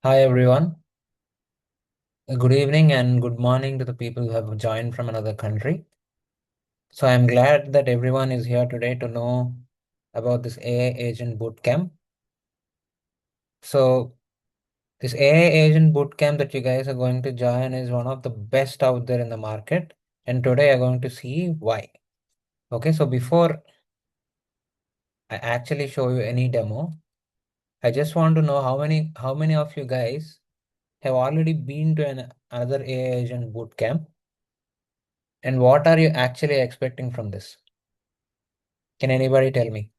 Hi everyone. Good evening and good morning to the people who have joined from another country. So I'm glad that everyone is here today to know about this AI Agent Bootcamp. So this AI Agent Bootcamp that you guys are going to join is one of the best out there in the market. And today I'm going to see why. Okay, so before I actually show you any demo, I just want to know how many of you guys have already been to another AI Agent Bootcamp, and what are you actually expecting from this? Can anybody tell me?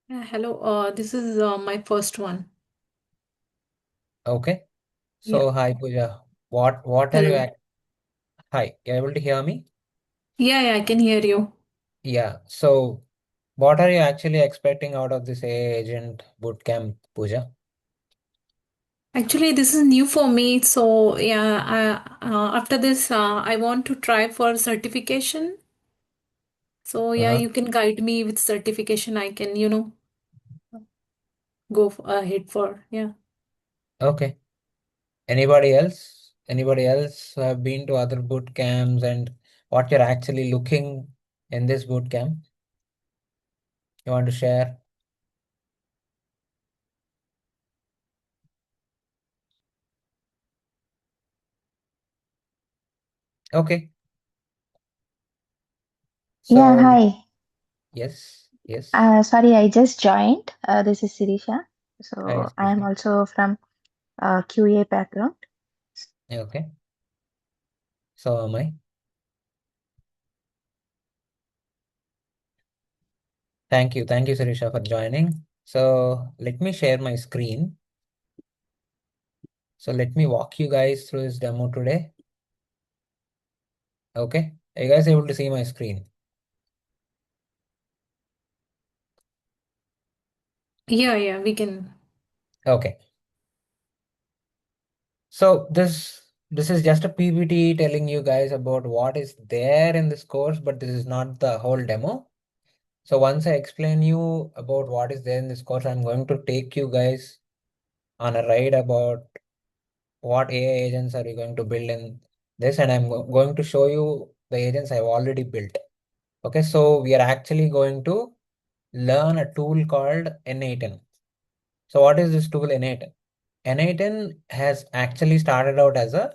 Yeah, hello. This is my first one. Okay. Yeah. So hi Pooja. What are you Hello. hi, you able to hear me? Yeah, I can hear you. Yeah. So what are you actually expecting out of this AI agent bootcamp, Pooja? Actually, this is new for me. So yeah, after this, I want to try for certification. So yeah, Uh-huh. you can guide me with certification. I can, ahead for. Yeah. Okay. Anybody else? Anybody else who have been to other boot camps and what you're actually looking in this boot camp? You want to share? Okay. Yeah, So hi. yes, yes. Sorry, I just joined. This is Sirisha. Hi, So I'm Srisha. also from QA background. Okay. So am I. Thank you. Thank you, Sirisha, for joining. So let me share my screen. So let me walk you guys through this demo today. Okay. Are you guys able to see my screen? Yeah, we can. Okay. So this is just a PPT telling you guys about what is there in this course, but this is not the whole demo. So once I explain you about what is there in this course, I'm going to take you guys on a ride about what AI agents are we going to build in this, and I'm going to show you the agents I've already built. Okay, so we are actually going to learn a tool called N8N. So what is this tool N8N? N8N has actually started out as a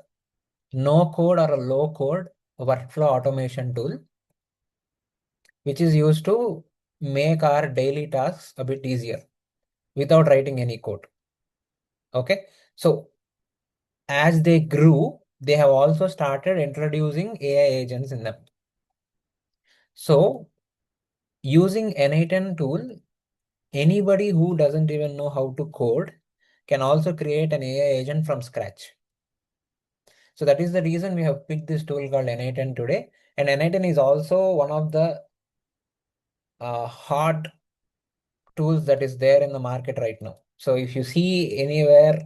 no code or a low code workflow automation tool, which is used to make our daily tasks a bit easier without writing any code. Okay, so as they grew, they have also started introducing AI agents in them. So using N8N tool, anybody who doesn't even know how to code can also create an AI agent from scratch. So that is the reason we have picked this tool called N8N today. And N8N is also one of the hard tools that is there in the market right now. So if you see anywhere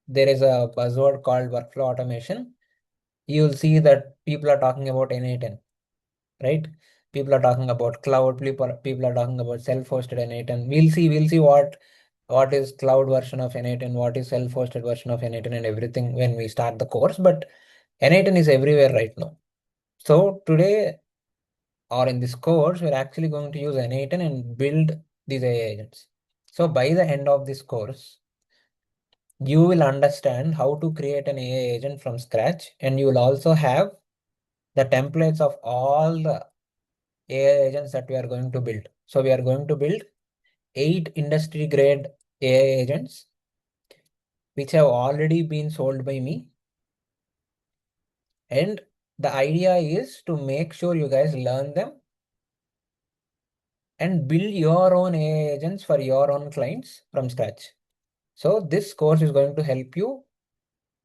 there is a buzzword called workflow automation, you will see that people are talking about N8N, right? People are talking about cloud, people are talking about self-hosted N8N. We'll see what is cloud version of N8N, what is self-hosted version of N8N and everything when we start the course. But N8N is everywhere right now. So today or in this course, we're actually going to use N8N and build these AI agents. So by the end of this course, you will understand how to create an AI agent from scratch, and you will also have the templates of all the AI agents that we are going to build. So we are going to build 8 industry grade AI agents, which have already been sold by me. And the idea is to make sure you guys learn them and build your own AI agents for your own clients from scratch. So this course is going to help you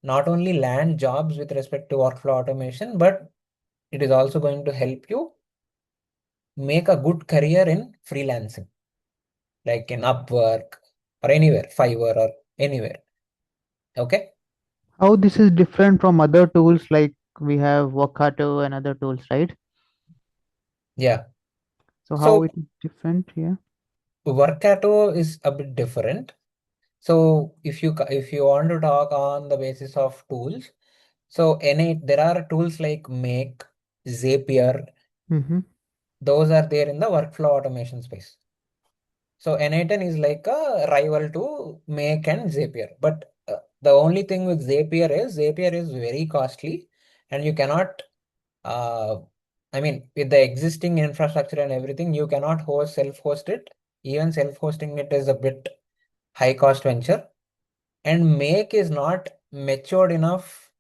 not only land jobs with respect to workflow automation, but it is also going to help you make a good career in freelancing, like in Upwork or anywhere, Fiverr or anywhere. Okay. How this is different from other tools like we have Workato and other tools, right? Yeah. So So how it is different here? Workato is a bit different. So if you want to talk on the basis of tools, so N8 there are tools like Make, Zapier, Mm-hmm. those are there in the workflow automation space. So N8N is like a rival to Make and Zapier. But the only thing with Zapier is very costly, and you cannot, uh, I mean, with the existing infrastructure and everything, you cannot self-host it. Even self-hosting it is a bit high cost venture. And Make is not matured enough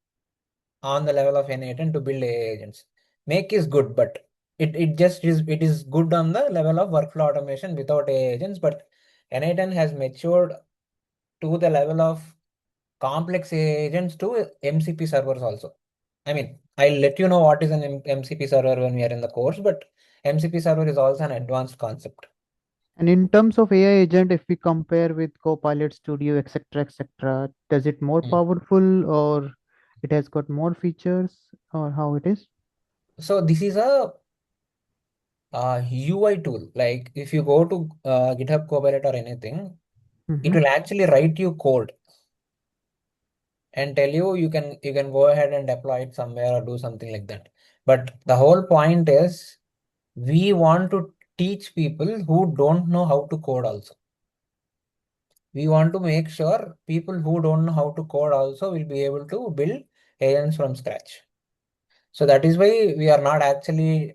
on the level of N8N to build AI agents. Make is good, but it is good on the level of workflow automation without AI agents, but N8N has matured to the level of complex AI agents to MCP servers also. I mean, I'll let you know what is an MCP server when we are in the course, but MCP server is also an advanced concept. And in terms of AI agent, if we compare with Copilot Studio, etc., does it more Mm. powerful or it has got more features or how it is? So this is a UI tool. Like if you go to GitHub Copilot or anything, it Mm-hmm. will actually write you code and tell you you can go ahead and deploy it somewhere or do something like that. But the whole point is we want to teach people who don't know how to code also. We want to make sure people who don't know how to code also will be able to build agents from scratch. So that is why we are not actually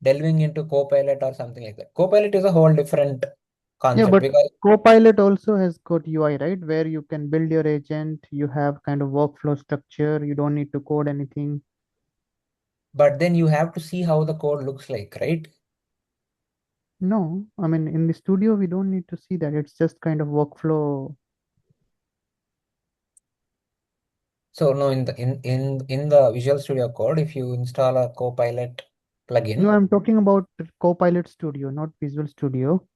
delving into Copilot or something like that. Copilot is a whole different Yeah, concept but because Copilot also has got UI, right? Where you can build your agent, you have kind of workflow structure, you don't need to code anything. but then you have to see how the code looks like, right? No, I mean, in the studio, we don't need to see that. It's just kind of workflow. So no, in the Visual Studio Code, if you install a Copilot No, plugin, I'm talking about Copilot Studio, not Visual Studio.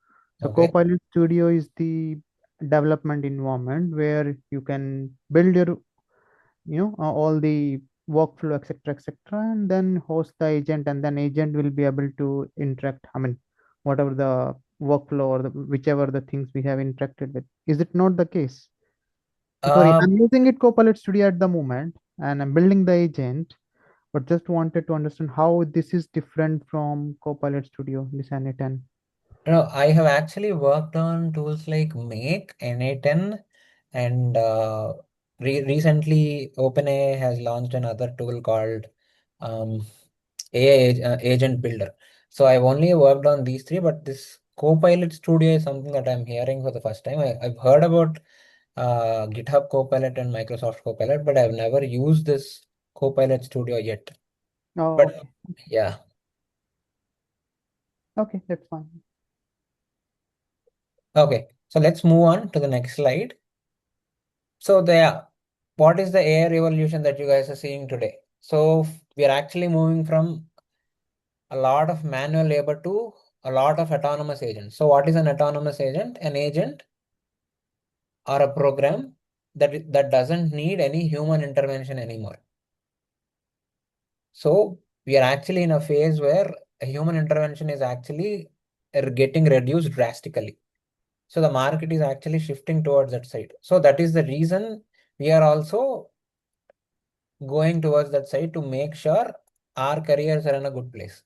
So okay, Copilot Studio is the development environment where you can build your, all the workflow, etc., and then host the agent, and then agent will be able to interact. I mean, whatever the workflow or whichever the things we have interacted with. Is it not the case? Because uh, I'm using it Copilot Studio at the moment, and I'm building the agent, but just wanted to understand how this is different from Copilot Studio, this N8N. no, I have actually worked on tools like Make, N8N, and recently OpenAI has launched another tool called um, Agent Builder. So I've only worked on these three, but this Copilot Studio is something that I'm hearing for the first time. I've heard about GitHub Copilot and Microsoft Copilot, but I've never used this Copilot Studio yet. Oh, But okay. yeah, Okay, that's fine. okay. So let's move on to the next slide. So what is the AI revolution that you guys are seeing today? So we are actually moving from a lot of manual labor to a lot of autonomous agents. So what is an autonomous agent? An agent or a program that doesn't need any human intervention anymore. So we are actually in a phase where a human intervention is actually getting reduced drastically. So the market is actually shifting towards that side. So that is the reason we are also going towards that side to make sure our careers are in a good place.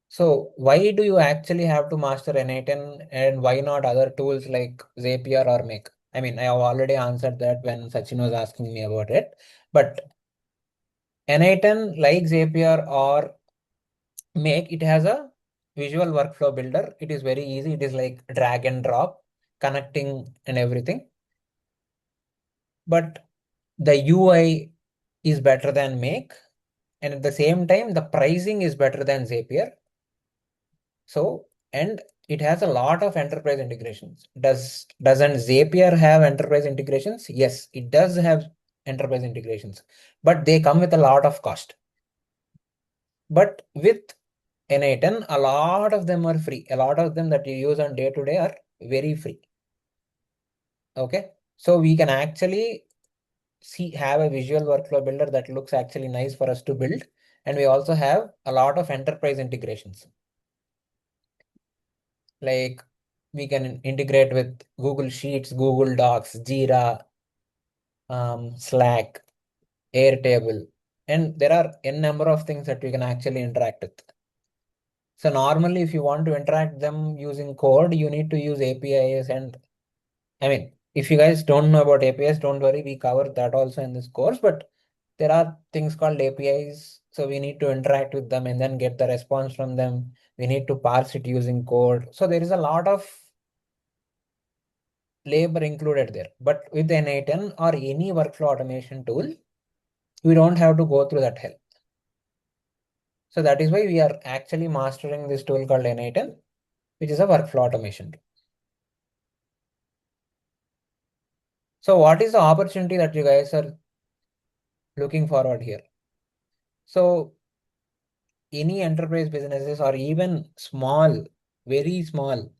So why do you actually have to master N8N and why not other tools like Zapier or Make? I mean, I have already answered that when Sachin was asking me about it. But N8N like Zapier or Make, it has a visual workflow builder. It is very easy. It is like drag and drop, connecting and everything. But the UI is better than Make. And at the same time, the pricing is better than Zapier. So, and it has a lot of enterprise integrations. Doesn't Zapier have enterprise integrations? Yes, it does have enterprise integrations, but they come with a lot of cost. But with N8N, a lot of them are free. A lot of them that you use on day to day are very free. Okay, so we can actually have a visual workflow builder that looks actually nice for us to build, And we also have a lot of enterprise integrations. Like we can integrate with Google Sheets, Google Docs, Jira, Slack, Airtable, and there are n number of things that we can actually interact with. So normally, if you want to interact them using code, you need to use APIs. And I mean, if you guys don't know about APIs, don't worry, we cover that also in this course. But there are things called APIs. So we need to interact with them and then get the response from them. We need to parse it using code. So there is a lot of labor included there. But with N8N or any workflow automation tool, we don't have to go through that hell. So that is why we are actually mastering this tool called N8N, which is a workflow automation tool. So what is the opportunity that you guys are looking forward here? So any enterprise businesses or even small, very small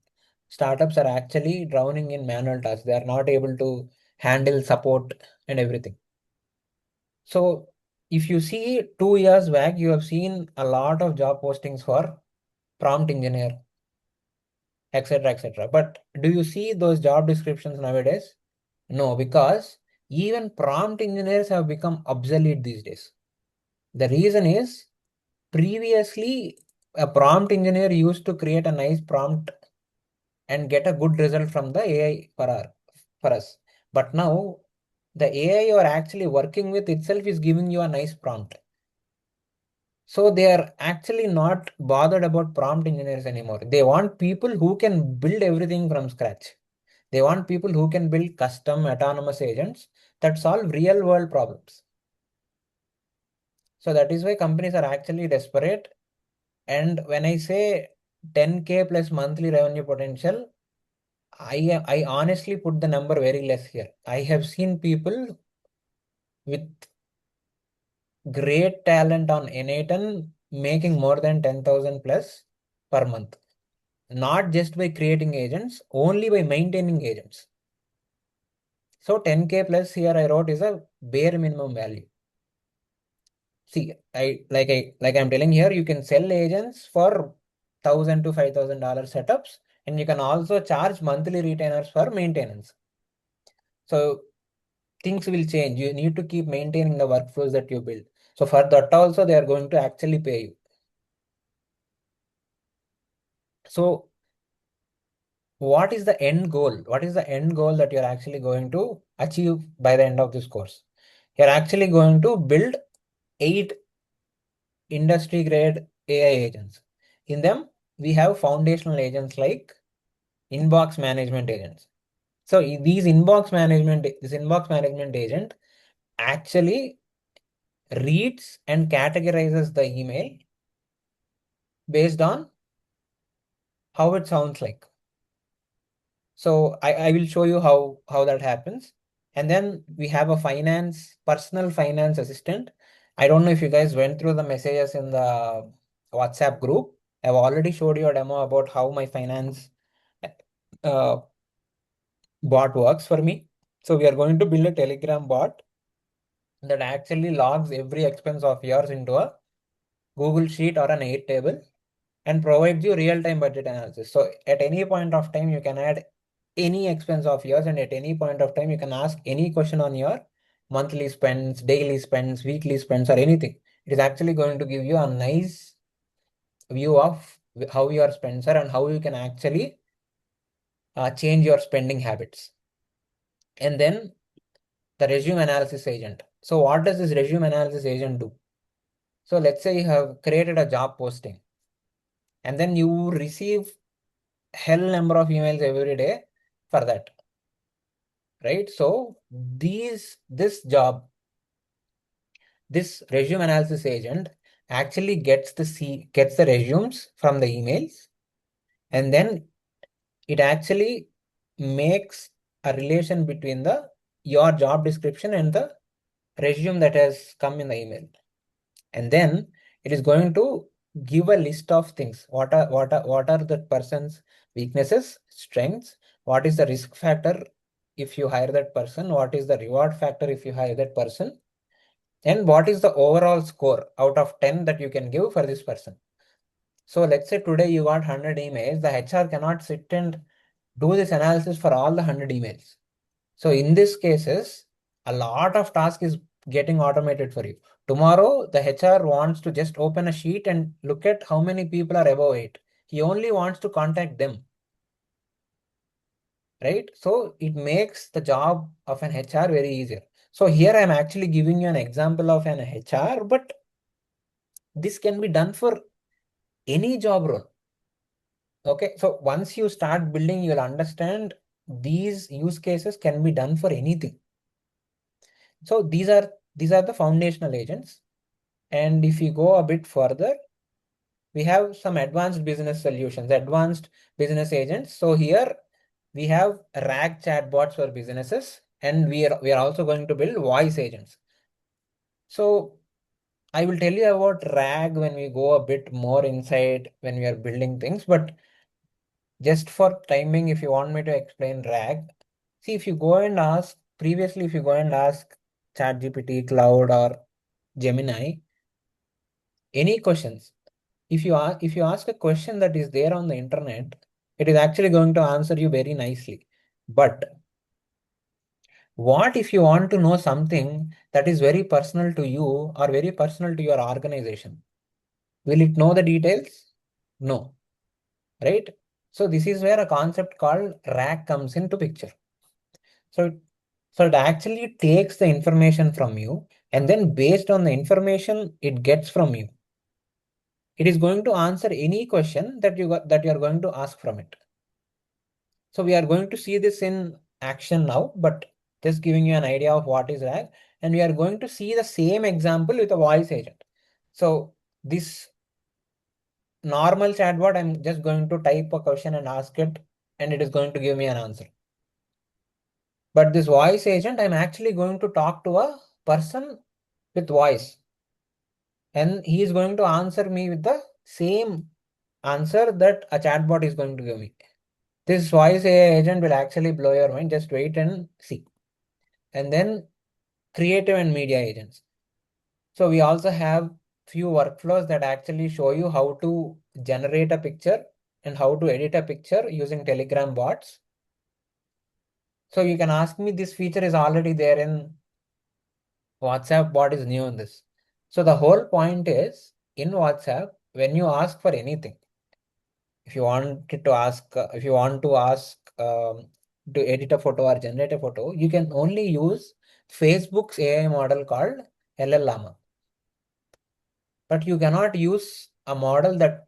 startups are actually drowning in manual tasks. They are not able to handle support and everything. So if you see 2 years back, you have seen a lot of job postings for prompt engineer, etc., etc. But do you see those job descriptions nowadays? No, because even prompt engineers have become obsolete these days. The reason is previously a prompt engineer used to create a nice prompt and get a good result from the AI for us. But now the AI you are actually working with itself is giving you a nice prompt. So they are actually not bothered about prompt engineers anymore. They want people who can build everything from scratch. They want people who can build custom autonomous agents that solve real world problems. So that is why companies are actually desperate. And when I say 10K plus monthly revenue potential, I honestly put the number very less here. I have seen people with great talent on N8N making more than 10,000 plus per month. Not just by creating agents, only by maintaining agents. So 10K plus here I wrote is a bare minimum value. See, I'm telling here, you can sell agents for $1,000 to $5,000 setups, and you can also charge monthly retainers for maintenance. So things will change. You need to keep maintaining the workflows that you build. So for that also, they are going to actually pay you. So what is the end goal? What is the end goal that you're actually going to achieve by the end of this course? You're actually going to build 8 industry grade AI agents. In them, we have foundational agents like inbox management agents. So this inbox management agent actually reads and categorizes the email based on how it sounds like. So I will show you how that happens. And then we have a personal finance assistant. I don't know if you guys went through the messages in the WhatsApp group. I've already showed you a demo about how my finance uh, bot works for me. So we are going to build a Telegram bot that actually logs every expense of yours into a Google Sheet or an Airtable and provides you real-time budget analysis. So at any point of time, you can add any expense of yours, and at any point of time, you can ask any question on your monthly spends, daily spends, weekly spends, or anything. It is actually going to give you a nice view of how your spends are and how you can actually change your spending habits. And then the resume analysis agent. So what does this resume analysis agent do? So let's say you have created a job posting and then you receive hell number of emails every day for that, right? So this resume analysis agent actually gets the resumes from the emails, and then it actually makes a relation between your job description and the resume that has come in the email. And then it is going to give a list of things. What are the person's weaknesses, strengths? What is the risk factor if you hire that person? What is the reward factor if you hire that person? and what is the overall score out of 10 that you can give for this person. So let's say today you got 100 emails, the HR cannot sit and do this analysis for all the 100 emails. So in these cases, a lot of task is getting automated for you. Tomorrow, the HR wants to just open a sheet and look at how many people are above it. He only wants to contact them, right? So it makes the job of an HR very easier. So here I'm actually giving you an example of an HR, but this can be done for any job role. Okay, so once you start building, you'll understand these use cases can be done for anything. So these are the foundational agents. And if you go a bit further, we have some advanced business solutions, advanced business agents. So here we have RAG chatbots for businesses, and we are also going to build voice agents. So I will tell you about RAG when we go a bit more inside when we are building things, but just for timing, if you want me to explain RAG, see if you go and ask previously, if you go and ask ChatGPT, Cloud, or Gemini, any questions, if you ask a question that is there on the internet, it is actually going to answer you very nicely. But what if you want to know something that is very personal to you or very personal to your organization? Will it know the details? No, right? So this is where a concept called RAG comes into picture. So it actually takes the information from you, and then based on the information it gets from you, it is going to answer any question that you are going to ask from it. So we are going to see this in action now, but just giving you an idea of what is RAG, and we are going to see the same example with a voice agent. So this normal chatbot, I'm just going to type a question and ask it, and it is going to give me an answer. But this voice agent, I'm actually going to talk to a person with voice, and he is going to answer me with the same answer that a chatbot is going to give me. This voice AI agent will actually blow your mind. Just wait and see. And then creative and media agents. So we also have few workflows that actually show you how to generate a picture and how to edit a picture using Telegram bots. So you can ask me, this feature is already there in WhatsApp. What is new in this? So the whole point is, in WhatsApp, when you ask for anything, if you want to ask, to edit a photo or generate a photo, you can only use Facebook's AI model called LLM. But you cannot use a model that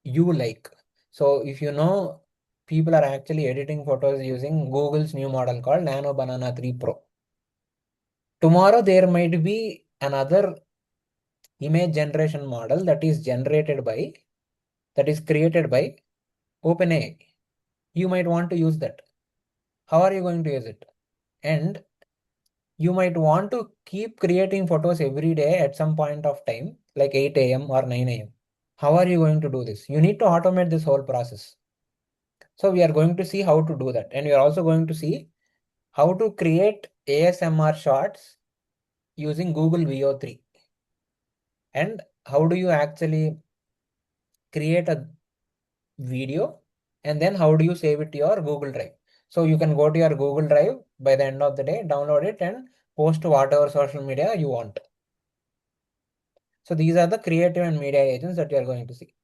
you like. So if you know, people are actually editing photos using Google's new model called Nano Banana 3 Pro. Tomorrow there might be another image generation model that is created by OpenAI. You might want to use that. How are you going to use it? And you might want to keep creating photos every day at some point of time, like 8 a.m. or 9 a.m. How are you going to do this? You need to automate this whole process. So we are going to see how to do that. And we are also going to see how to create ASMR shots using Google VO3. And how do you actually create a video, and then how do you save it to your Google Drive? So you can go to your Google Drive by the end of the day, download it and post to whatever social media you want. So these are the creative and media agents that you are going to see.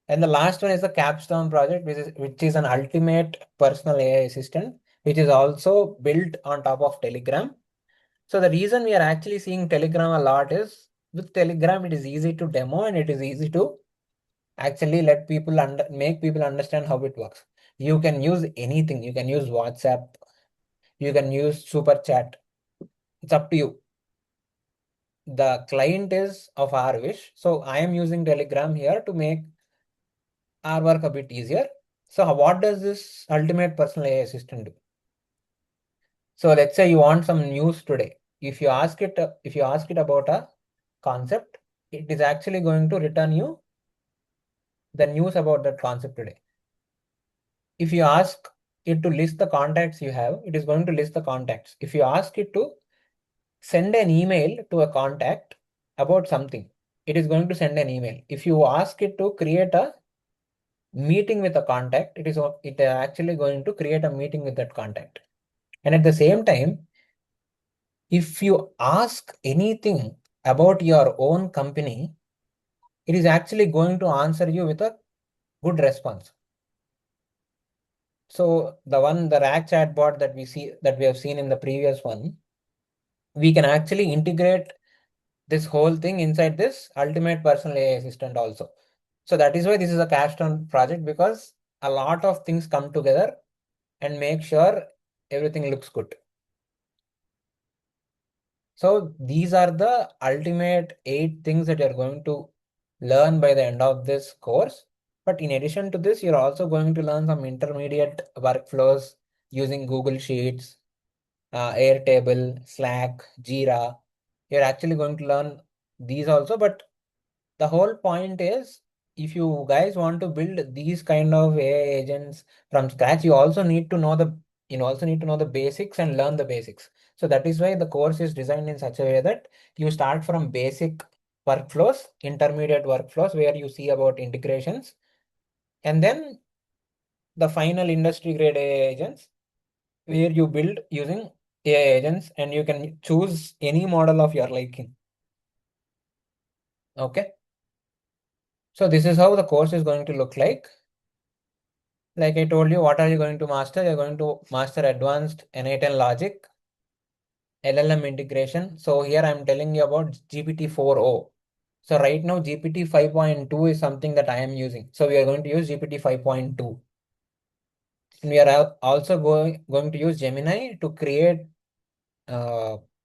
And the last one is the Capstone project, which is an ultimate personal AI assistant, which is also built on top of Telegram. So the reason we are actually seeing Telegram a lot is, with Telegram, it is easy to demo and it is easy to actually make people understand how it works. You can use anything. You can use WhatsApp. You can use Super Chat. It's up to you. The client is of our wish. So I am using Telegram here to make our work a bit easier. So what does this ultimate personal AI assistant do? So let's say you want some news today. If you ask it about a concept, it is actually going to return you the news about that concept today. If you ask it to list the contacts you have, it is going to list the contacts. If you ask it to send an email to a contact about something. It is going to send an email. If you ask it to create a meeting with a contact, it actually going to create a meeting with that contact. And at the same time, if you ask anything about your own company, it is actually going to answer you with a good response. So the RAG chatbot that we have seen in the previous one, we can actually integrate this whole thing inside this ultimate personal AI assistant also. So that is why this is a capstone project, because a lot of things come together and make sure everything looks good. So these are the ultimate 8 things that you're going to learn by the end of this course. But in addition to this, you're also going to learn some intermediate workflows using Google Sheets, Airtable, Slack, Jira. You're actually going to learn these also. But the whole point is, if you guys want to build these kind of AI agents from scratch, you also need to know the basics and learn the basics. So that is why the course is designed in such a way that you start from basic workflows, intermediate workflows where you see about integrations, and then the final industry grade AI agents where you build using AI agents and you can choose any model of your liking. Okay. So this is how the course is going to look like. Like I told you, what are you going to master? You're going to master advanced N8N logic, LLM integration. So here I'm telling you about GPT 4.0. So right now GPT 5.2 is something that I am using. So we are going to use GPT 5.2. And we are also going to use Gemini to create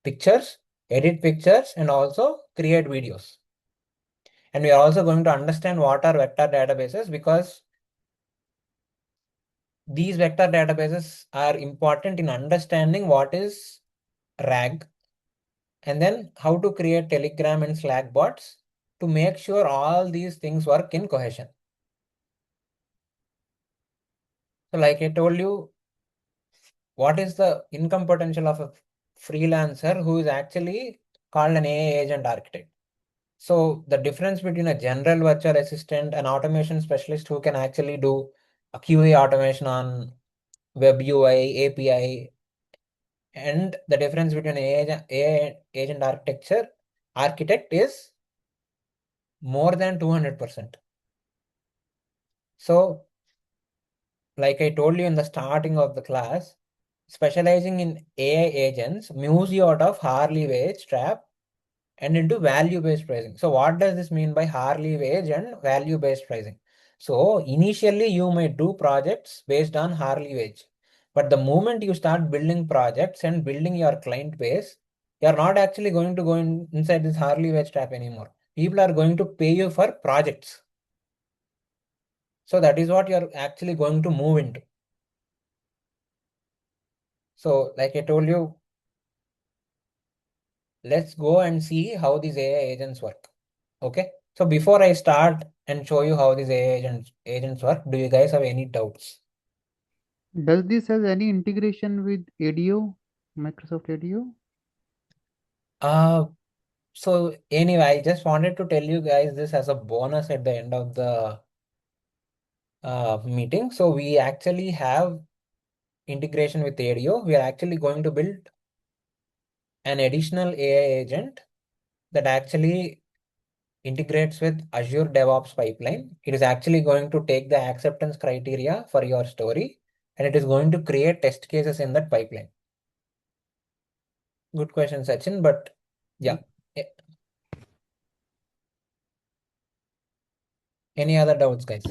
pictures, edit pictures, and also create videos. And we are also going to understand what are vector databases, because these vector databases are important in understanding what is RAG, and then how to create Telegram and Slack bots to make sure all these things work in cohesion. So like I told you, what is the income potential of a freelancer who is actually called an AI agent architect? So the difference between a general virtual assistant and automation specialist who can actually do a QA automation on web UI, API, and the difference between AI agent architect is more than 200%. So like I told you in the starting of the class, specializing in AI agents moves you out of hourly wage trap and into value-based pricing. So what does this mean by hourly wage and value-based pricing? So initially you might do projects based on hourly wage, but the moment you start building projects and building your client base, you're not actually going to go inside this hourly wage trap anymore. People are going to pay you for projects. So that is what you're actually going to move into. So like I told you, let's go and see how these AI agents work. Okay. So before I start and show you how these AI agents work, do you guys have any doubts? Does this has any integration with ADO, Microsoft ADO? Uh, so anyway, I just wanted to tell you guys this as a bonus at the end of the meeting. So we actually have integration with ADO. We are actually going to build an additional AI agent that actually integrates with Azure DevOps pipeline. It is actually going to take the acceptance criteria for your story, and it is going to create test cases in that pipeline. Good question, Sachin, but yeah. Any other doubts, guys?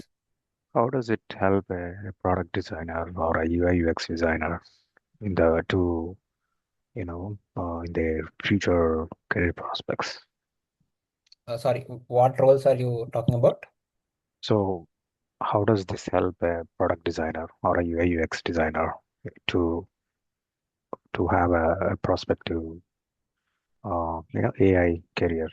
How does it help a product designer or a UI UX designer in their future career prospects? Sorry, what roles are you talking about? So, how does this help a product designer or a UI UX designer to have a prospective AI career?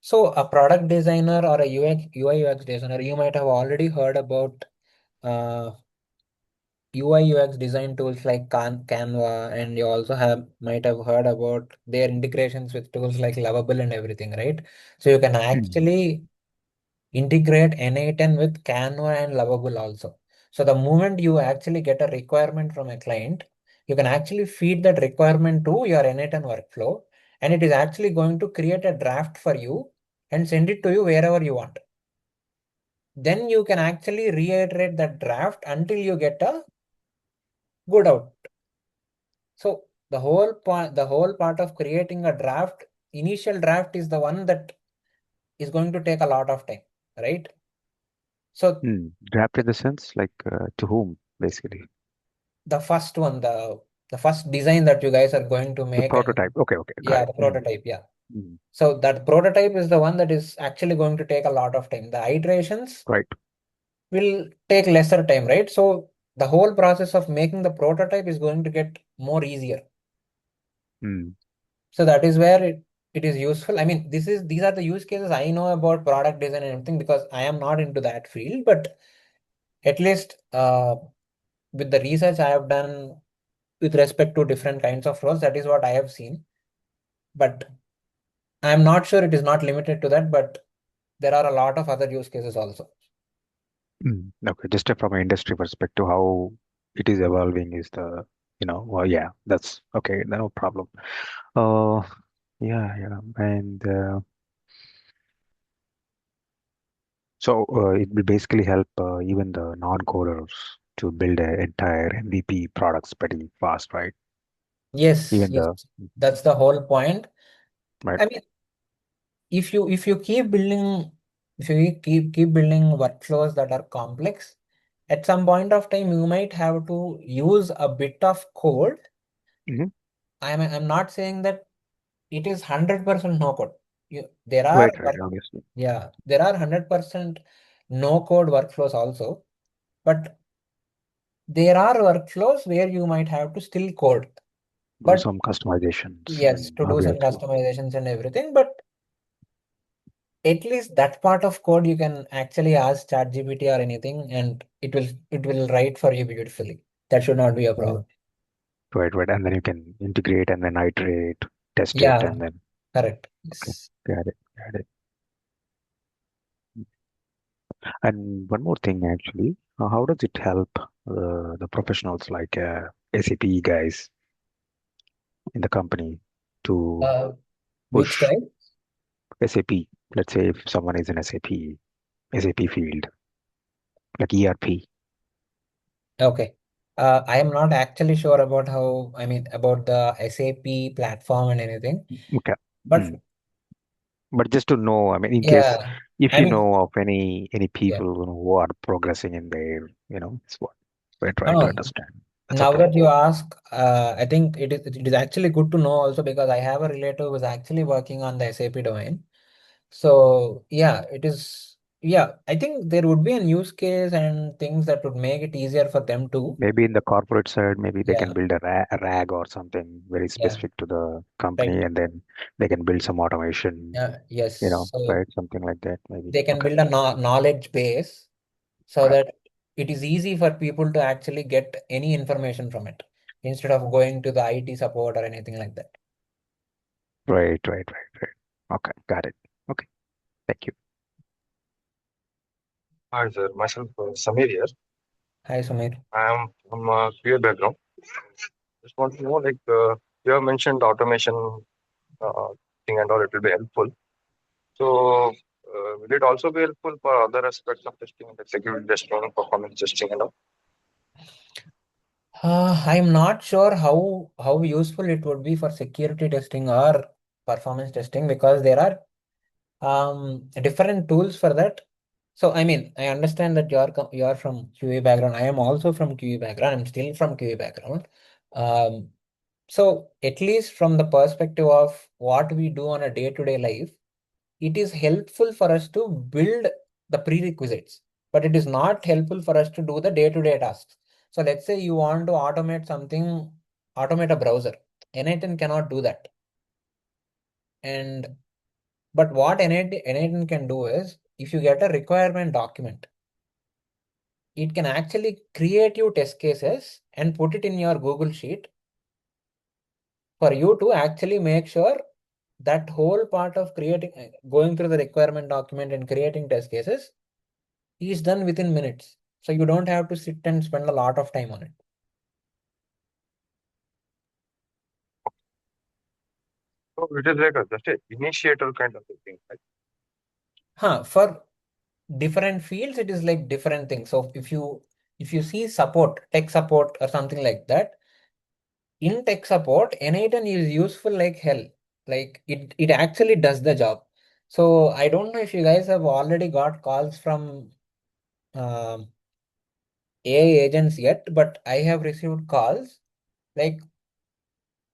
So a product designer or a UI UX designer, you might have already heard about uh, UI UX design tools like Canva, and you also might have heard about their integrations with tools like Lovable and everything, right? So you can actually integrate N8N with Canva and Lovable also. So the moment you actually get a requirement from a client, you can actually feed that requirement to your N8N workflow, and it is actually going to create a draft for you and send it to you wherever you want. Then you can actually reiterate that draft until you get a good out. So the whole part of creating a draft, initial draft is the one that is going to take a lot of time, right? So Draft in the sense like to whom, basically? the first one, the first design that you guys are going to The make, and prototype. Okay, got yeah, it. the prototype, yeah. Mm. So that prototype is the one that is actually going to take a lot of time. The iterations Right. will take lesser time, right? So the whole process of making the prototype is going to get more easier. Mm. So that is where it is useful. I mean, these are the use cases I know about product design and everything, because I am not into that field, but at least with the research I have done with respect to different kinds of roles, that is what I have seen. But I'm not sure it is not limited to that, but there are a lot of other use cases also. Okay, just from an industry perspective, how it is evolving is well, yeah, that's okay, no problem. Uh, yeah, and so it will basically help even the non-coders to build an entire MVP products pretty fast, right? Yes, Even yes, the that's the whole point. right. I mean, if you keep building, if you keep building workflows that are complex, at some point of time you might have to use a bit of code. Mhm. I'm not saying that it is 100% no code. There are Right, obviously. yeah, there are 100% no code workflows also, but there are workflows where you might have to still code. Do But some customizations, yes, to do some obviously. customizations and everything, but at least that part of code you can actually ask ChatGPT or anything, and it will write for you beautifully. That should not be a problem. Right, and then you can integrate and then iterate, test it, Yeah, and then correct. okay, Yes. got it. And one more thing, actually, how does it help the professionals like SAP guys in the company to Which push guy? SAP? Let's say if someone is in SAP field, like ERP. Okay. I am not actually sure about how, I mean, about the SAP platform and anything, Okay. but Mm. But just to know, I mean, in case yeah, if I you mean, know of any yeah. people who are progressing in their, it's what we're trying to Oh, understand. That's now okay. that you ask, I think it is actually good to know also, because I have a relative who is actually working on the SAP domain. So yeah, it is. Yeah, I think there would be a use case and things that would make it easier for them to. Maybe in the corporate side, maybe they can Yeah, build a RAG or something very yeah, specific to the right. company, and then they can build some automation, Yeah, yes. So right? Something like that, maybe. they can Okay, build a knowledge base so right, that it is easy for people to actually get any information from it instead of going to the IT support or anything like that. right. Okay, got it. Okay, thank you. Hi, sir. Myself, Samir here. Hi, Sumir. I am from a QA background. Just want to know, like, you have mentioned automation thing and all, it will be helpful. So, will it also be helpful for other aspects of testing, like security testing, performance testing, and all? I'm not sure how useful it would be for security testing or performance testing, because there are different tools for that. So I mean, I understand that you're from QA background. I am also from QA background. I'm still from QA background. Um, so at least from the perspective of what we do on a day-to-day life, it is helpful for us to build the prerequisites, but it is not helpful for us to do the day-to-day tasks. So let's say you want to automate something, automate a browser. N8N cannot do that. And but what N8N can do is, if you get a requirement document, it can actually create you test cases and put it in your Google Sheet for you to actually make sure that whole part of creating, going through the requirement document and creating test cases is done within minutes. So you don't have to sit and spend a lot of time on it. So it is like just a initiator kind of a thing, right? For different fields, it is like different things. So if you see support, tech support or something like that, in tech support, N8N is useful like hell. Like it actually does the job. So I don't know if you guys have already got calls from AI agents yet, but I have received calls like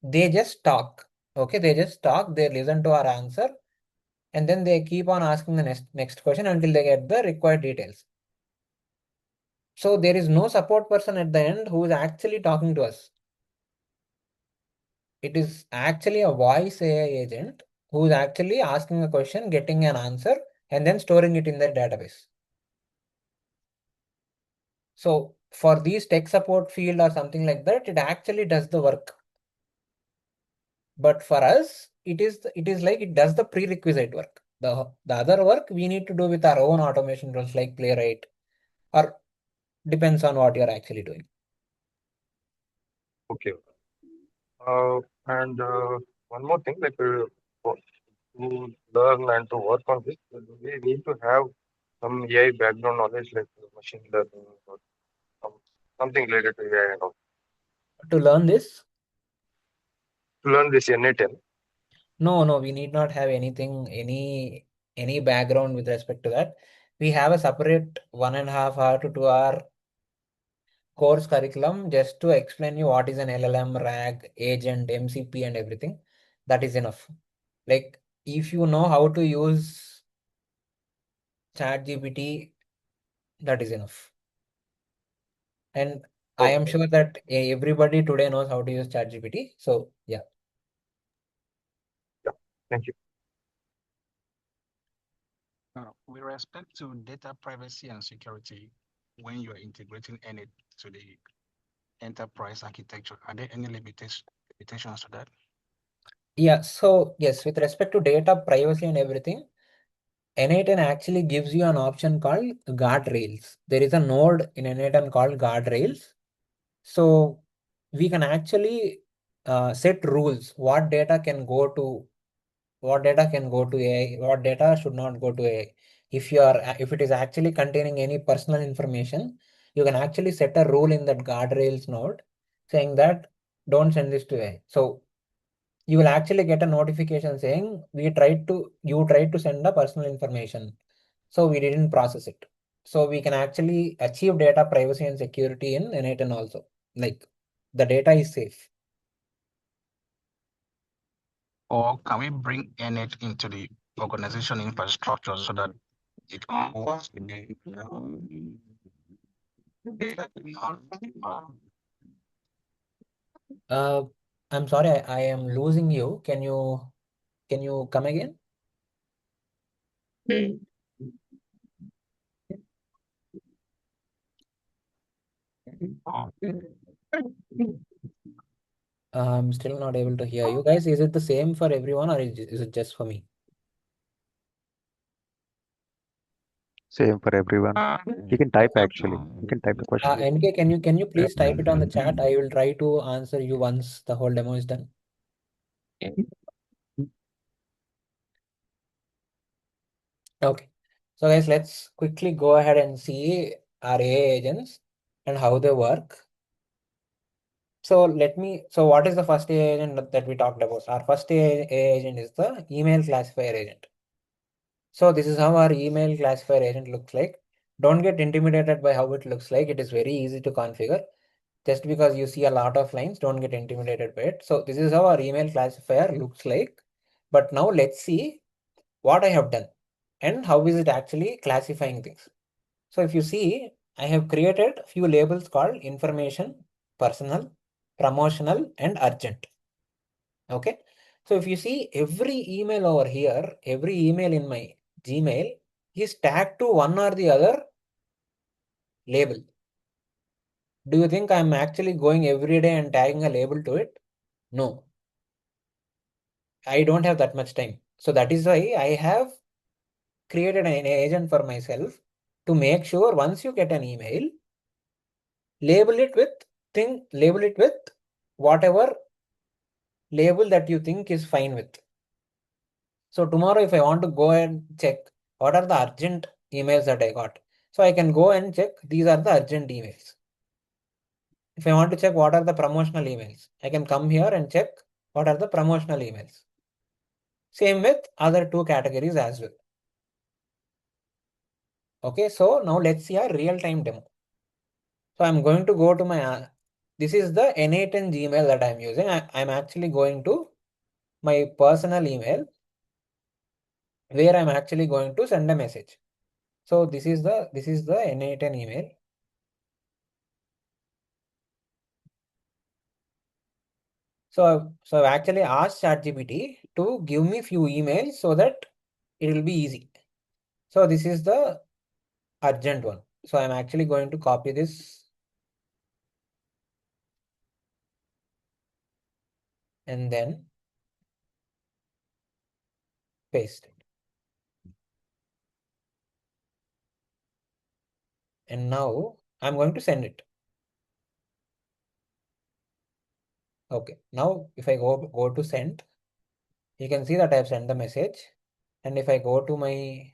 they just talk. Okay, they just talk, they listen to our answer, and then they keep on asking the next question until they get the required details. So there is no support person at the end who is actually talking to us. It is actually a voice AI agent who is actually asking a question, getting an answer, and then storing it in their database. So for these tech support field or something like that, it actually does the work. But for us, it is like it does the prerequisite work. The other work we need to do with our own automation tools like Playwright, or depends on what you're actually doing. Okay. And one more thing, like to learn and to work on this, we need to have some AI background knowledge, like machine learning or something related to AI and all. To learn this, To learn this N8N. no, we need not have anything, any background with respect to that. We have a separate 1.5 hour to 2 hour course curriculum just to explain you what is an LLM, RAG, agent, MCP, and everything. That is enough. Like if you know how to use ChatGPT, that is enough. And I am Okay. sure that everybody today knows how to use ChatGPT. So yeah. Yeah. Thank you. With respect to data privacy and security, when you're integrating any to the enterprise architecture, are there any limitations to that? Yeah. So yes, with respect to data privacy and everything, N8N actually gives you an option called guardrails. There is a node in N8N called guardrails. So we can actually set rules. What data can go to AI, what data should not go to AI. If it is actually containing any personal information, you can actually set a rule in that guardrails node saying that don't send this to AI. So you will actually get a notification saying you tried to send the personal information. So we didn't process it. So we can actually achieve data privacy and security in N8N also. Like the data is safe. Or can we bring N8 into the organization infrastructure so that it works with the I'm sorry, I am losing you. Can you come again? I'm still not able to hear you guys. Is it the same for everyone or is it just for me? Same for everyone. You can type actually. You can type the question. NK, can you please type it on the chat? I will try to answer you once the whole demo is done. Okay. So guys, let's quickly go ahead and see our AI agents and how they work. So what is the first AI agent that we talked about? Our first AI agent is the email classifier agent. So this is how our email classifier agent looks like. Don't get intimidated by how it looks like. It is very easy to configure. Just because you see a lot of lines, don't get intimidated by it. So this is how our email classifier looks like. But now let's see what I have done and how is it actually classifying things. So if you see, I have created a few labels called information, personal, promotional, and urgent. Okay. So if you see every email over here, every email in my Gmail is tagged to one or the other label. Do you think I'm actually going every day and tagging a label to it? No. I don't have that much time. So that is why I have created an agent for myself to make sure once you get an email, label it with whatever label that you think is fine with. So tomorrow, if I want to go and check what are the urgent emails that I got, so I can go and check these are the urgent emails. If I want to check what are the promotional emails, I can come here and check what are the promotional emails. Same with other two categories as well. Okay, so now let's see a real-time demo. So I'm going to go to my, this is the N8N Gmail that I'm using. I'm actually going to my personal email where I'm actually going to send a message. So this is the N8N email. So I've actually asked ChatGPT to give me few emails so that it will be easy. So this is the urgent one. So I'm actually going to copy this and then paste it. And now I'm going to send it. Okay. Now if I go to send, you can see that I've sent the message. And if I go to my,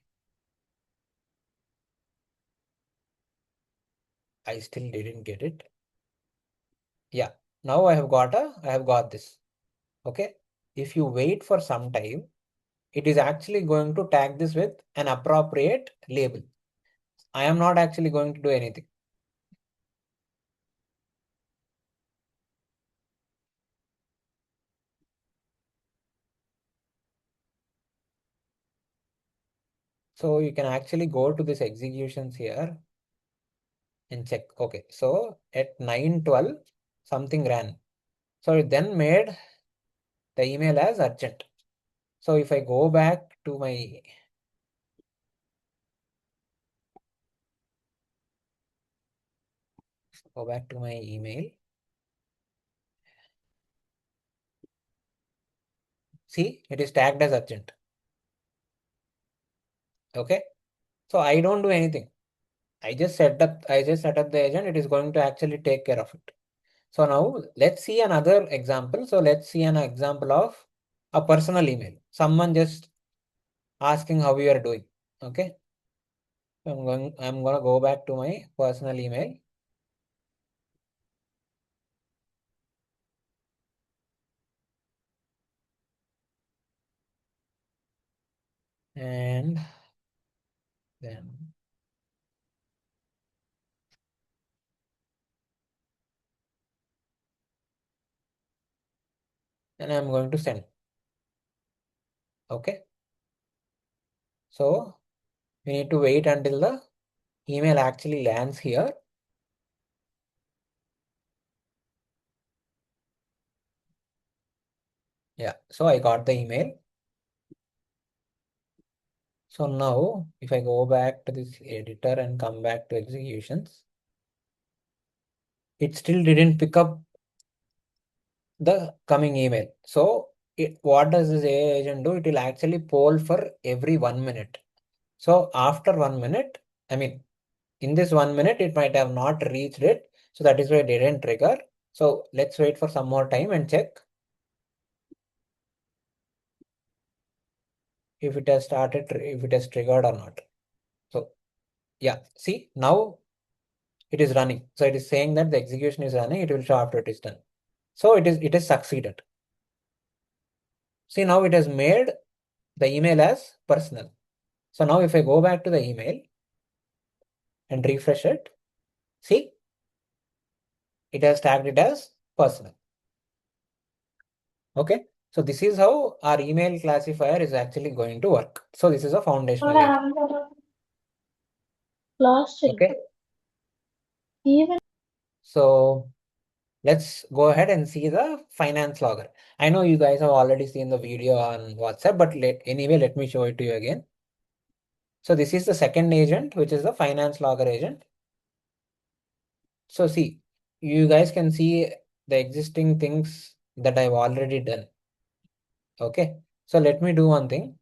I still didn't get it. Yeah. Now I have got this. Okay. If you wait for some time, it is actually going to tag this with an appropriate label. I am not actually going to do anything. So you can actually go to this executions here and check. Okay, so at 9:12 something ran. So it then made the email as urgent. So if I go back to my email, see it is tagged as urgent. Okay, so I don't do anything. I just set up the agent. It is going to actually take care of it. So now let's see another example. So let's see an example of a personal email. Someone just asking how you are doing. Okay. So I'm gonna go back to my personal email. And then I'm going to send. Okay. So we need to wait until the email actually lands here. Yeah, so I got the email. So now if I go back to this editor and come back to executions, it still didn't pick up the coming email. So what does this AI agent do? It will actually poll for every 1 minute. So after 1 minute, I mean, in this 1 minute, it might have not reached it. So that is why it didn't trigger. So let's wait for some more time and check if it has if it has triggered or not. So yeah, see now it is running. So it is saying that the execution is running. It will show after it is done. So it is succeeded. See now it has made the email as personal. So now if I go back to the email and refresh it, see, it has tagged it as personal. Okay. So this is how our email classifier is actually going to work. So this is a foundational agent. Okay. So let's go ahead and see the finance logger. I know you guys have already seen the video on WhatsApp, but anyway, let me show it to you again. So this is the second agent, which is the finance logger agent. So see, you guys can see the existing things that I've already done. Okay, so let me do one thing.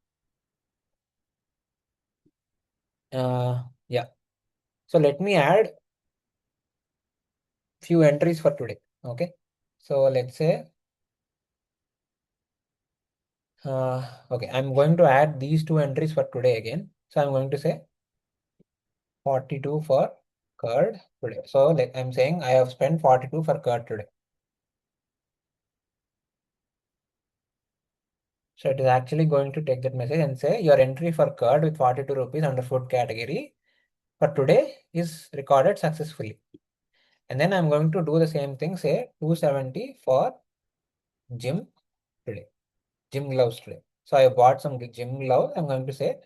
Yeah. So let me add few entries for today. Okay. So let's say, okay, I'm going to add these two entries for today again. So I'm going to say 42 for curd today. So like I'm saying I have spent 42 for curd today. So it is actually going to take that message and say your entry for curd with 42 rupees under food category for today is recorded successfully. And then I'm going to do the same thing, say 270 for gym today, gym gloves today. So I bought some gym gloves. I'm going to say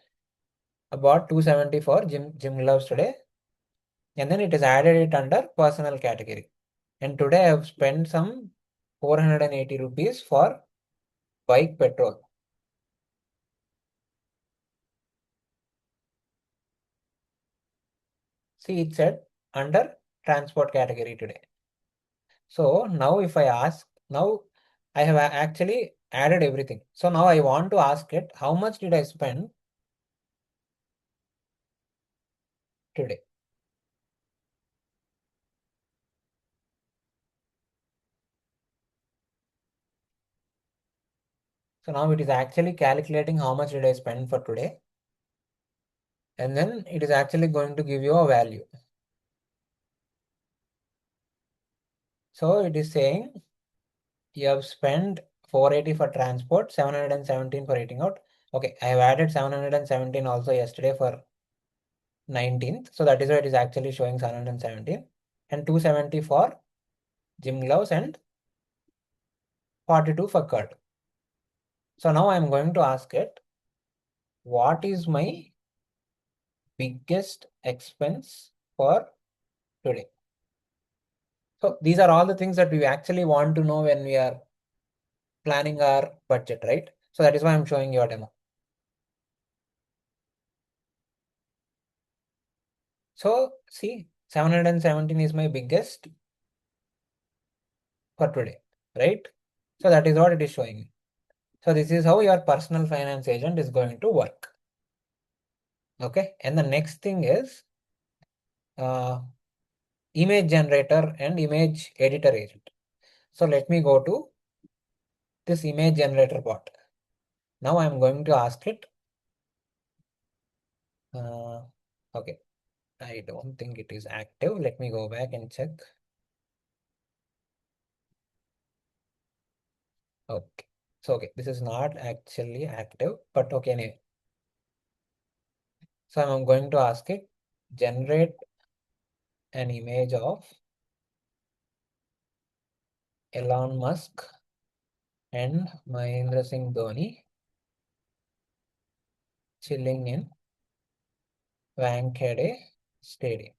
I bought 270 for gym gloves today. And then it is added it under personal category. And today I have spent some 480 rupees for bike petrol. See, it said under transport category today. So now if I ask, now I have actually added everything. So now I want to ask it, how much did I spend today? So now it is actually calculating how much did I spend for today. And then it is actually going to give you a value. So it is saying you have spent 480 for transport, 717 for eating out. Okay, I have added 717 also yesterday for 19th. So that is why it is actually showing 717 and 270 for gym gloves and 42 for curd. So now I'm going to ask it, what is my biggest expense for today? So these are all the things that we actually want to know when we are planning our budget, right? So that is why I'm showing you a demo. So see, 717 is my biggest for today, right? So that is what it is showing me. So this is how your personal finance agent is going to work. Okay, and the next thing is image generator and image editor agent. So let me go to this image generator bot. Now I'm going to ask it. Okay, I don't think it is active. Let me go back and check. Okay, so okay, this is not actually active, but okay, anyway. So I'm going to ask it, generate an image of Elon Musk and Mahendra Singh Dhoni chilling in Wankhede Stadium.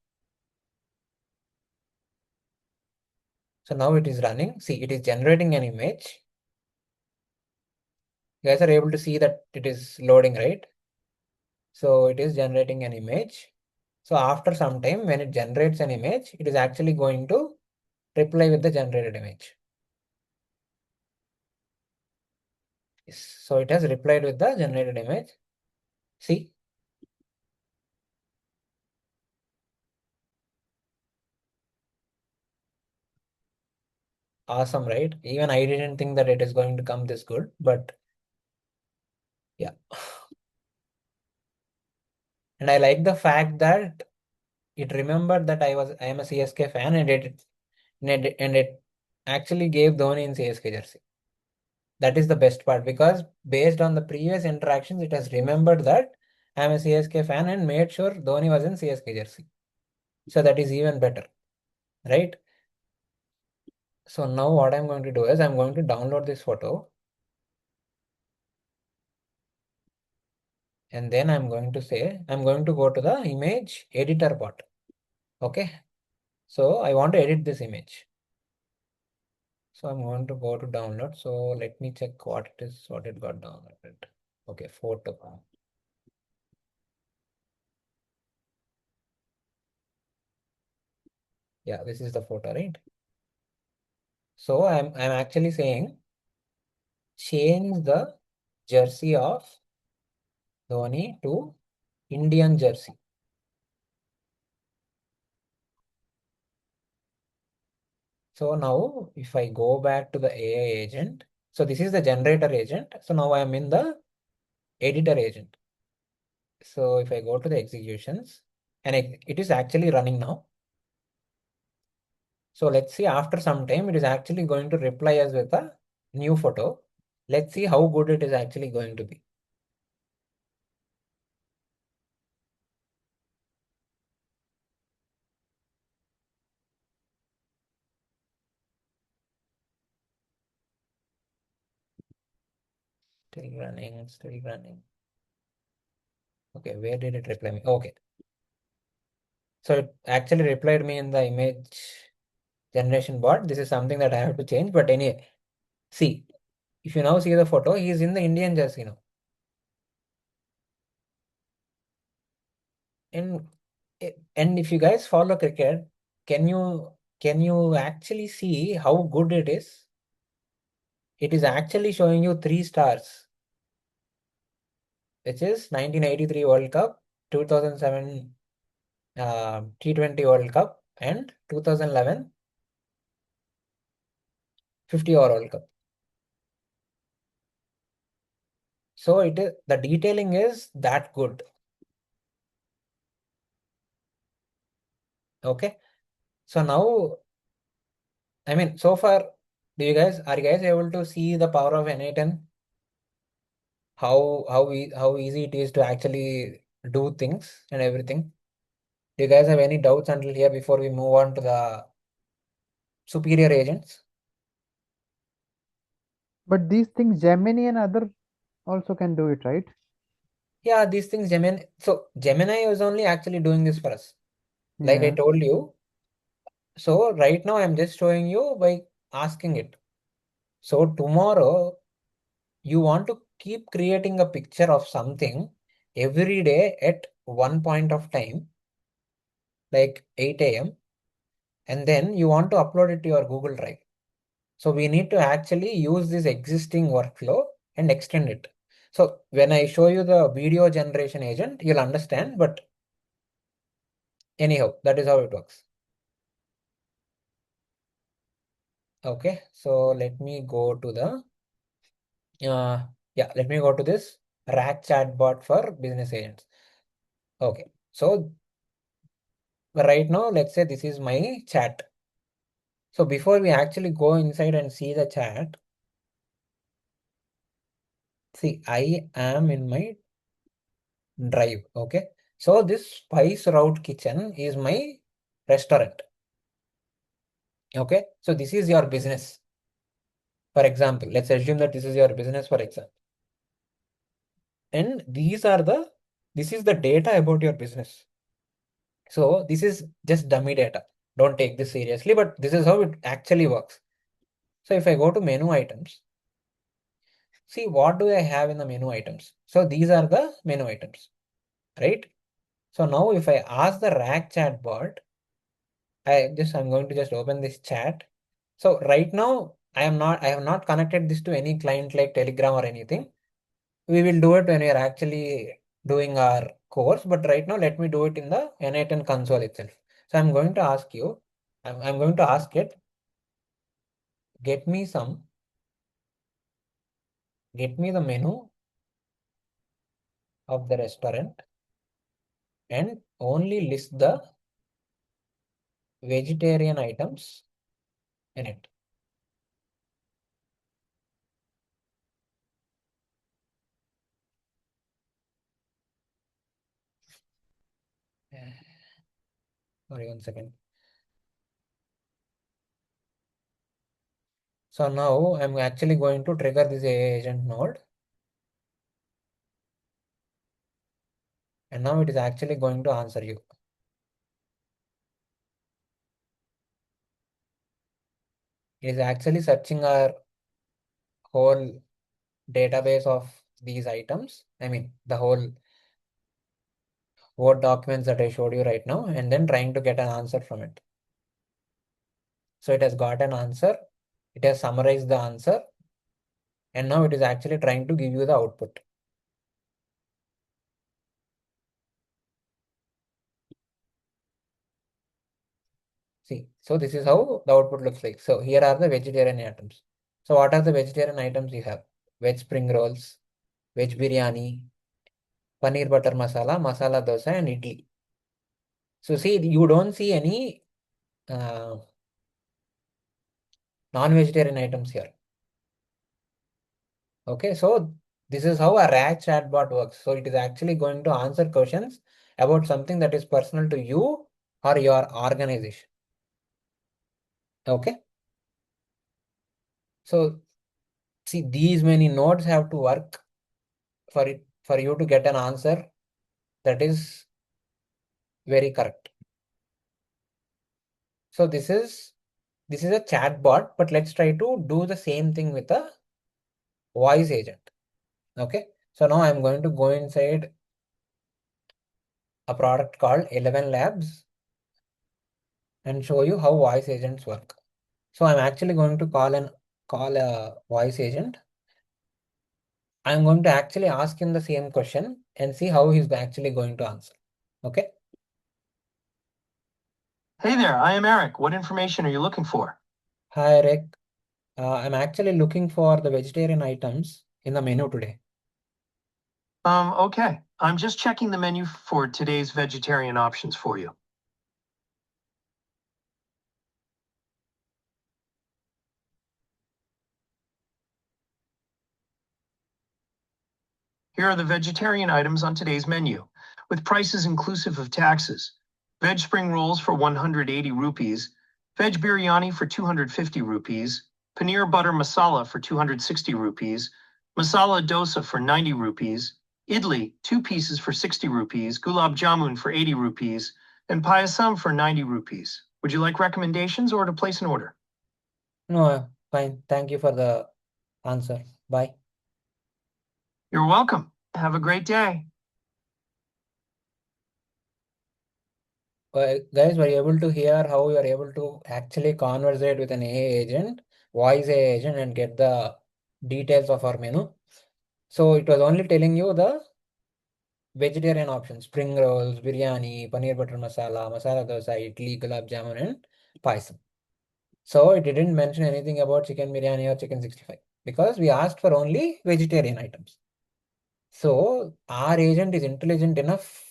So now it is running. See, it is generating an image. You guys are able to see that it is loading, right? So it is generating an image. So after some time, when it generates an image, it is actually going to reply with the generated image. So it has replied with the generated image. See, awesome, right? Even I didn't think that it is going to come this good, but yeah. And I like the fact that it remembered that I am a CSK fan, and it actually gave Dhoni in CSK jersey. That is the best part, because based on the previous interactions, it has remembered that I am a CSK fan and made sure Dhoni was in CSK jersey. So that is even better, right? So now what I'm going to do is I'm going to download this photo. And then I'm going to say, I'm going to go to the image editor bot. Okay. So I want to edit this image. So I'm going to go to download. So let me check what it is, what it got downloaded. Okay, photo. Yeah, this is the photo, right? So I'm actually saying change the jersey of Dhoni to Indian jersey. So now if I go back to the AI agent, so this is the generator agent. So now I am in the editor agent. So if I go to the executions and it is actually running now. So let's see, after some time, it is actually going to reply us with a new photo. Let's see how good it is actually going to be. Still running, still running. Okay, where did it reply me? Okay. So it actually replied me in the image generation bot. This is something that I have to change. But anyway, see, if you now see the photo, he is in the Indian jersey now. And if you guys follow cricket, can you actually see how good it is? It is actually showing you 3 stars, which is 1983 World Cup, 2007 T20 World Cup, and 2011 50-over World Cup. So it is, the detailing is that good. Okay. So now, I mean, so far, are you guys able to see the power of N8N? How easy it is to actually do things and everything? Do you guys have any doubts until here before we move on to the superior agents? But these things, Gemini and other also can do it, right? Yeah, these things Gemini. So Gemini is only actually doing this for us. Like I Yeah. told you. So right now I'm just showing you by asking it. So tomorrow you want to keep creating a picture of something every day at one point of time, like 8 a.m. And then you want to upload it to your Google Drive. So we need to actually use this existing workflow and extend it. So when I show you the video generation agent, you'll understand. But anyhow, that is how it works. Okay, so let me go to the let me go to this rack chatbot for business agents. Okay, so right now, let's say this is my chat. So before we actually go inside and see the chat, see, I am in my drive. Okay, so this Spice Route Kitchen is my restaurant. Okay, so this is your business. For example, let's assume that this is your business, for example. And this is the data about your business. So this is just dummy data. Don't take this seriously, but this is how it actually works. So if I go to menu items, see what do I have in the menu items? So these are the menu items, right? So now if I ask the rack chat bot, I'm going to just open this chat. So right now I have not connected this to any client like Telegram or anything. We will do it when we are actually doing our course, but right now let me do it in the N8N console itself. So I'm going to ask you, I'm going to ask it, get me the menu of the restaurant and only list the vegetarian items in it. Sorry, 1 second. So now I'm actually going to trigger this AI agent node. And now it is actually going to answer you. It is actually searching our whole database of these items. I mean, the whole Word documents that I showed you right now, and then trying to get an answer from it. So it has got an answer. It has summarized the answer. And now it is actually trying to give you the output. See, so this is how the output looks like. So here are the vegetarian items. So what are the vegetarian items you have? Veg spring rolls, veg biryani, paneer butter masala, masala dosa, and idli. So see, you don't see any non-vegetarian items here. Okay, so this is how a RAG chatbot works. So it is actually going to answer questions about something that is personal to you or your organization. Okay. So see, these many nodes have to work for you to get an answer that is very correct. So this is a chatbot, but let's try to do the same thing with a voice agent. Okay. So now I'm going to go inside a product called 11 Labs and show you how voice agents work. So I'm actually going to call a voice agent. I'm going to actually ask him the same question and see how he's actually going to answer. Okay. Hey there, I am Eric. What information are you looking for? Hi, Eric. I'm actually looking for the vegetarian items in the menu today. Okay. I'm just checking the menu for today's vegetarian options for you. Here are the vegetarian items on today's menu, with prices inclusive of taxes. Veg spring rolls for 180 rupees, veg biryani for 250 rupees, paneer butter masala for 260 rupees, masala dosa for 90 rupees, idli, 2 pieces for 60 rupees, gulab jamun for 80 rupees, and payasam for 90 rupees. Would you like recommendations or to place an order? No, fine. Thank you for the answer. Bye. You're welcome. Have a great day. Guys, were you able to hear how you are able to actually conversate with an AI agent, voice AI agent, and get the details of our menu? So it was only telling you the vegetarian options: spring rolls, biryani, paneer butter masala, masala dosa, idli, gulab jamun, and payasam. So it didn't mention anything about chicken biryani or chicken 65 because we asked for only vegetarian items. So our agent is intelligent enough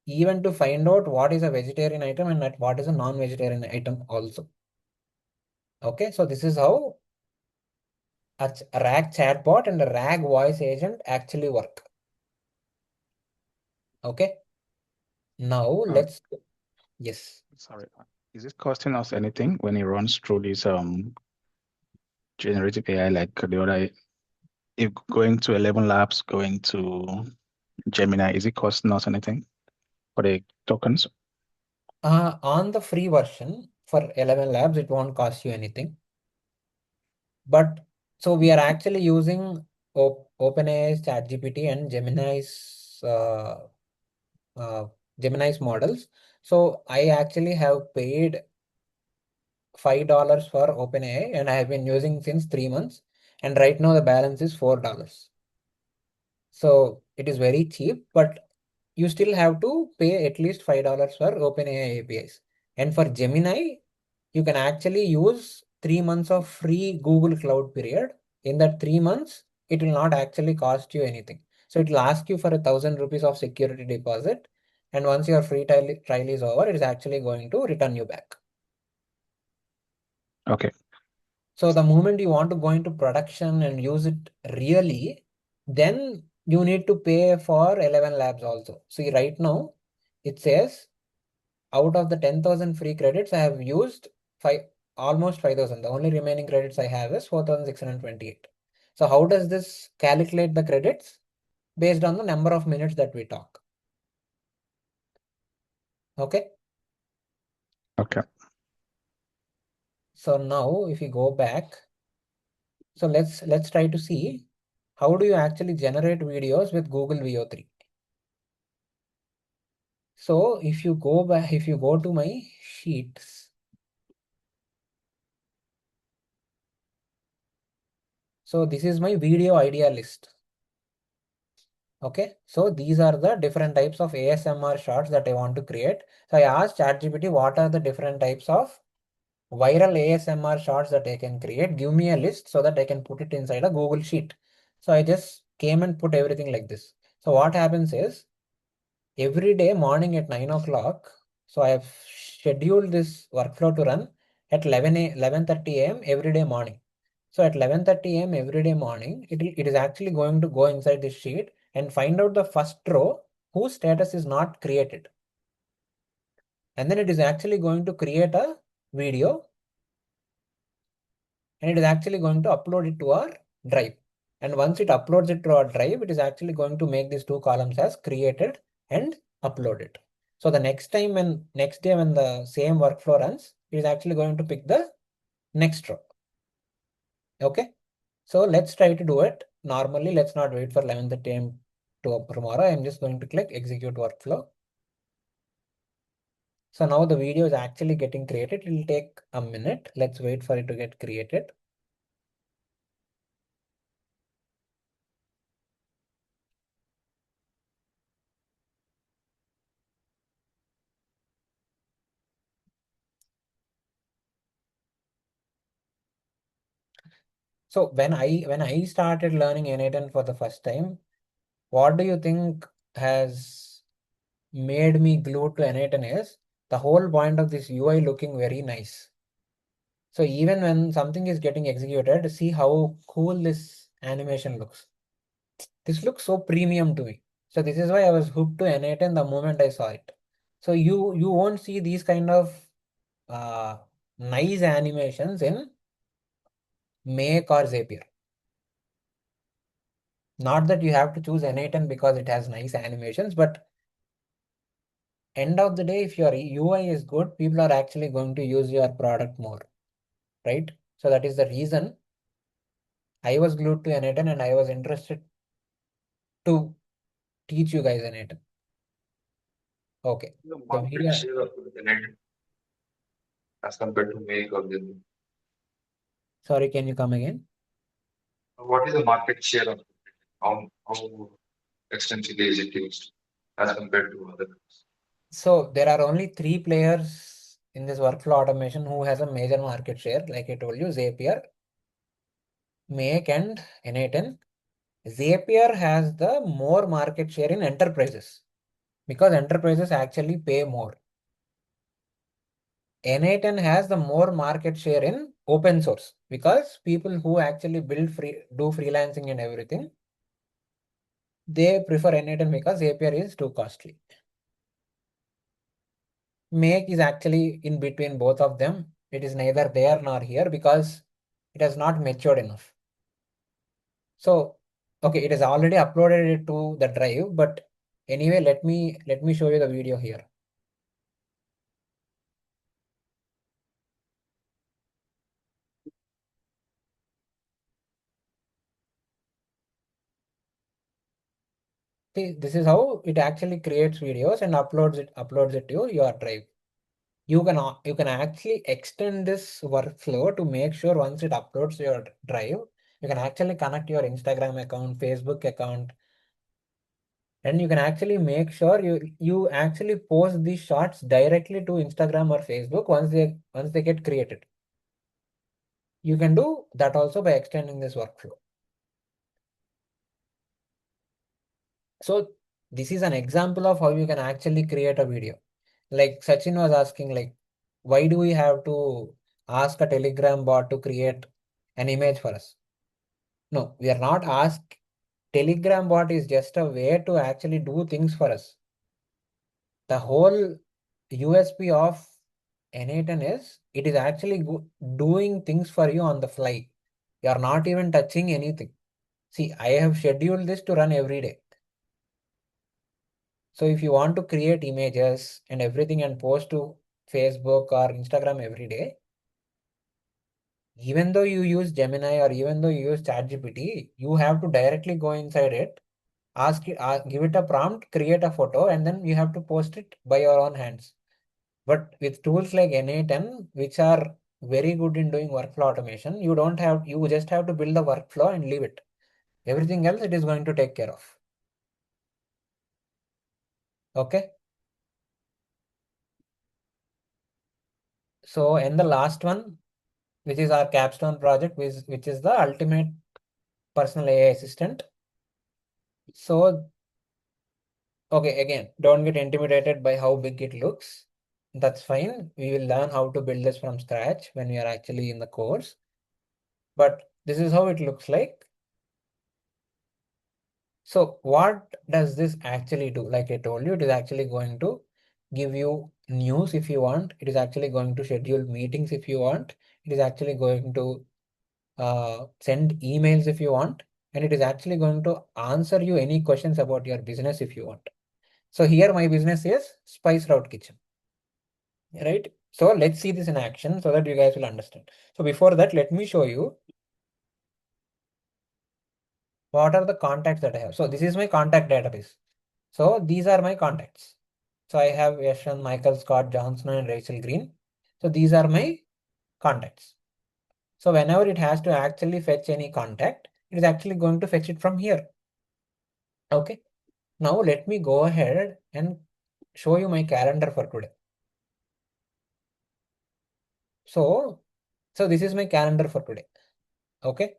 even to find out what is a vegetarian item and what is a non-vegetarian item also. Okay, so this is how a RAG chatbot and a RAG voice agent actually work. Okay, now let's, yes. Sorry, is it costing us anything when it runs through this generative AI like the other? If going to 11 Labs, going to Gemini, is it costing us anything for the tokens? On the free version for 11 Labs, it won't cost you anything. But so we are actually using OpenAI's ChatGPT and Gemini's models. So I actually have paid $5 for OpenAI and I have been using since 3 months. And right now the balance is $4. So it is very cheap, but you still have to pay at least $5 for OpenAI APIs. And for Gemini, you can actually use 3 months of free Google Cloud period. In that 3 months, it will not actually cost you anything. So it will ask you for 1,000 rupees of security deposit. And once your free trial is over, it is actually going to return you back. Okay. So the moment you want to go into production and use it really, then you need to pay for 11 Labs also. See, right now it says out of the 10,000 free credits, I have used almost 5,000. The only remaining credits I have is 4,628. So how does this calculate the credits? Based on the number of minutes that we talk. Okay. Okay. So now if you go back, so let's try to see how do you actually generate videos with Google VO3. So if you go back, if you go to my sheets, So this is my video idea list. Okay, so these are the different types of ASMR shots that I want to create. So I asked ChatGPT what are the different types of viral ASMR shots that I can create. Give me a list so that I can put it inside a Google Sheet. So I just came and put everything like this. So what happens is every day morning at 9 o'clock. So I have scheduled this workflow to run at 11:30 a.m. every day morning. So at 11:30 a.m. every day morning, it is actually going to go inside this sheet and find out the first row whose status is not created. And then it is actually going to create a video and it is actually going to upload it to our drive. And once it uploads it to our drive, it is actually going to make these two columns as created and uploaded. So the next day when the same workflow runs, it is actually going to pick the next row. Okay. So let's try to do it. Normally, let's not wait for 11:30 a.m. to tomorrow. I'm just going to click execute workflow. So now the video is actually getting created. It will take a minute. Let's wait for it to get created. So when I started learning N8N for the first time, what do you think has made me glued to N8N is the whole point of this UI looking very nice. So even when something is getting executed, see how cool this animation looks. This looks so premium to me. So this is why I was hooked to N8N the moment I saw it. So you won't see these kind of nice animations in Make or Zapier. Not that you have to choose N8N because it has nice animations, but end of the day, if your UI is good, people are actually going to use your product more, right? So that is the reason I was glued to N8N and I was interested to teach you guys N8N. Okay. The The market video. share of N8N as compared to Make or Zip. Sorry, can you come again? What is the market share of how extensively is it used as compared to other? So there are only 3 players in this workflow automation who has a major market share. Like I told you, Zapier, Make and N8N. Zapier has the more market share in enterprises because enterprises actually pay more. N8N has the more market share in open source because people who actually do freelancing and everything, they prefer N8N because Zapier is too costly. Make is actually in between both of them. It is neither there nor here because it has not matured enough. So, okay, it has already uploaded it to the drive, but anyway, let me show you the video here. See, this is how it actually creates videos and uploads it to your drive. You can actually extend this workflow to make sure once it uploads to your drive, you can actually connect your Instagram account, Facebook account, and you can actually make sure you actually post these shots directly to Instagram or Facebook once they get created. You can do that also by extending this workflow. So this is an example of how you can actually create a video. Like Sachin was asking, like, why do we have to ask a Telegram bot to create an image for us? No, we are not asked. Telegram bot is just a way to actually do things for us. The whole USP of N8N is it is actually doing things for you on the fly. You are not even touching anything. See, I have scheduled this to run every day. So if you want to create images and everything and post to Facebook or Instagram every day, even though you use Gemini or even though you use ChatGPT, you have to directly go inside it, give it a prompt, create a photo, and then you have to post it by your own hands. But with tools like N8N, which are very good in doing workflow automation. You just have to build the workflow and leave it. Everything else it is going to take care of. Okay. So, and the last one, which is our capstone project, which is the ultimate personal AI assistant. So, okay, again, don't get intimidated by how big it looks. That's fine. We will learn how to build this from scratch when we are actually in the course. But this is how it looks like. So what does this actually do? Like I told you, it is actually going to give you news if you want. It is actually going to schedule meetings if you want. It is actually going to send emails if you want. And it is actually going to answer you any questions about your business if you want. So here my business is Spice Route Kitchen. Right? So let's see this in action so that you guys will understand. So before that, let me show you what are the contacts that I have. So this is my contact database. So these are my contacts. So I have Yashan, Michael, Scott, Johnson, and Rachel Green. So these are my contacts. So whenever it has to actually fetch any contact, it is actually going to fetch it from here. Okay. Now let me go ahead and show you my calendar for today. So this is my calendar for today. Okay.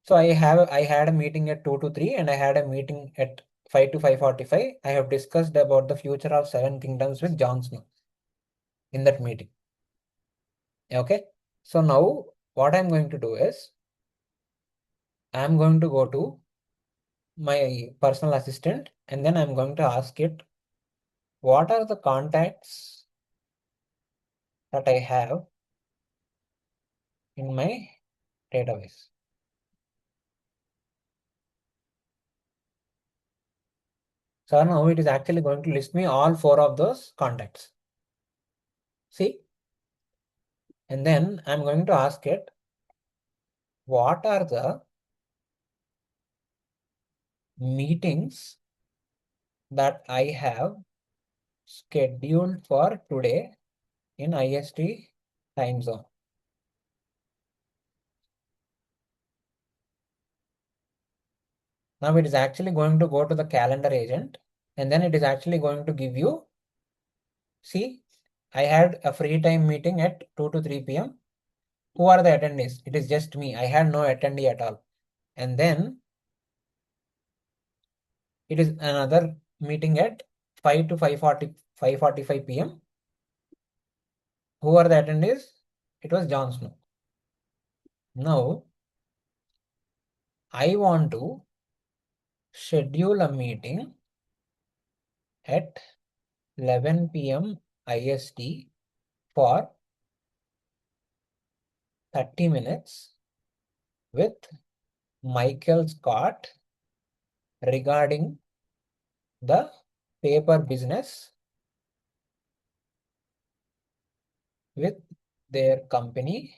So I had a meeting at 2 to 3 and I had a meeting at 5 to 5:45. I have discussed about the future of 7 kingdoms with Jon Snow in that meeting. Okay. So now what I'm going to do is I'm going to go to my personal assistant and then I'm going to ask it, what are the contacts that I have in my database? So now it is actually going to list me all 4 of those contacts. See? And then I'm going to ask it, what are the meetings that I have scheduled for today in IST time zone? Now it is actually going to go to the calendar agent and then it is actually going to give you, see, I had a free time meeting at 2 to 3 p.m. Who are the attendees? It is just me. I had no attendee at all. And then it is another meeting at 5 to 5:45 p.m. Who are the attendees? It was Jon Snow. Now I want to schedule a meeting at 11 p.m. IST for 30 minutes with Michael Scott regarding the paper business with their company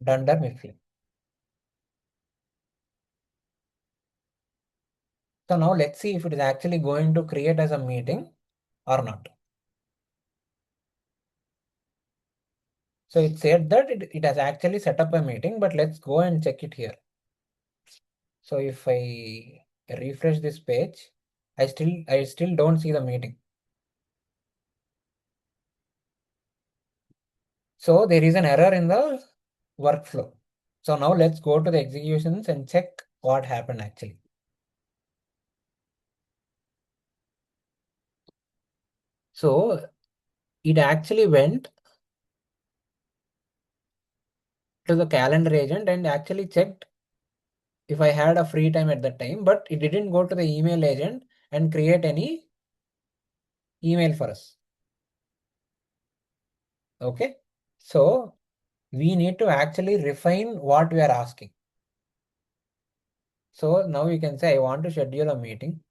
Dunder Mifflin. So now let's see if it is actually going to create as a meeting or not. So it said that it has actually set up a meeting, but let's go and check it here. So if I refresh this page, I still don't see the meeting. So there is an error in the workflow. So now let's go to the executions and check what happened actually. So it actually went to the calendar agent and actually checked if I had a free time at that time, but it didn't go to the email agent and create any email for us. Okay. So we need to actually refine what we are asking. So now you can say, I want to schedule a meeting.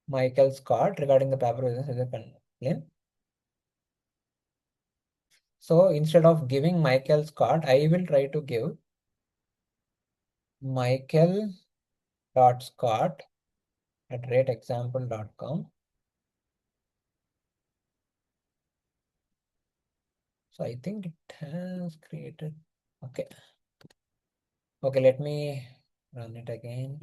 Michael Scott regarding the paper business as a complaint. So instead of giving Michael Scott, I will try to give Michael.Scott@example.com So I think it has created. Okay. Okay, let me run it again.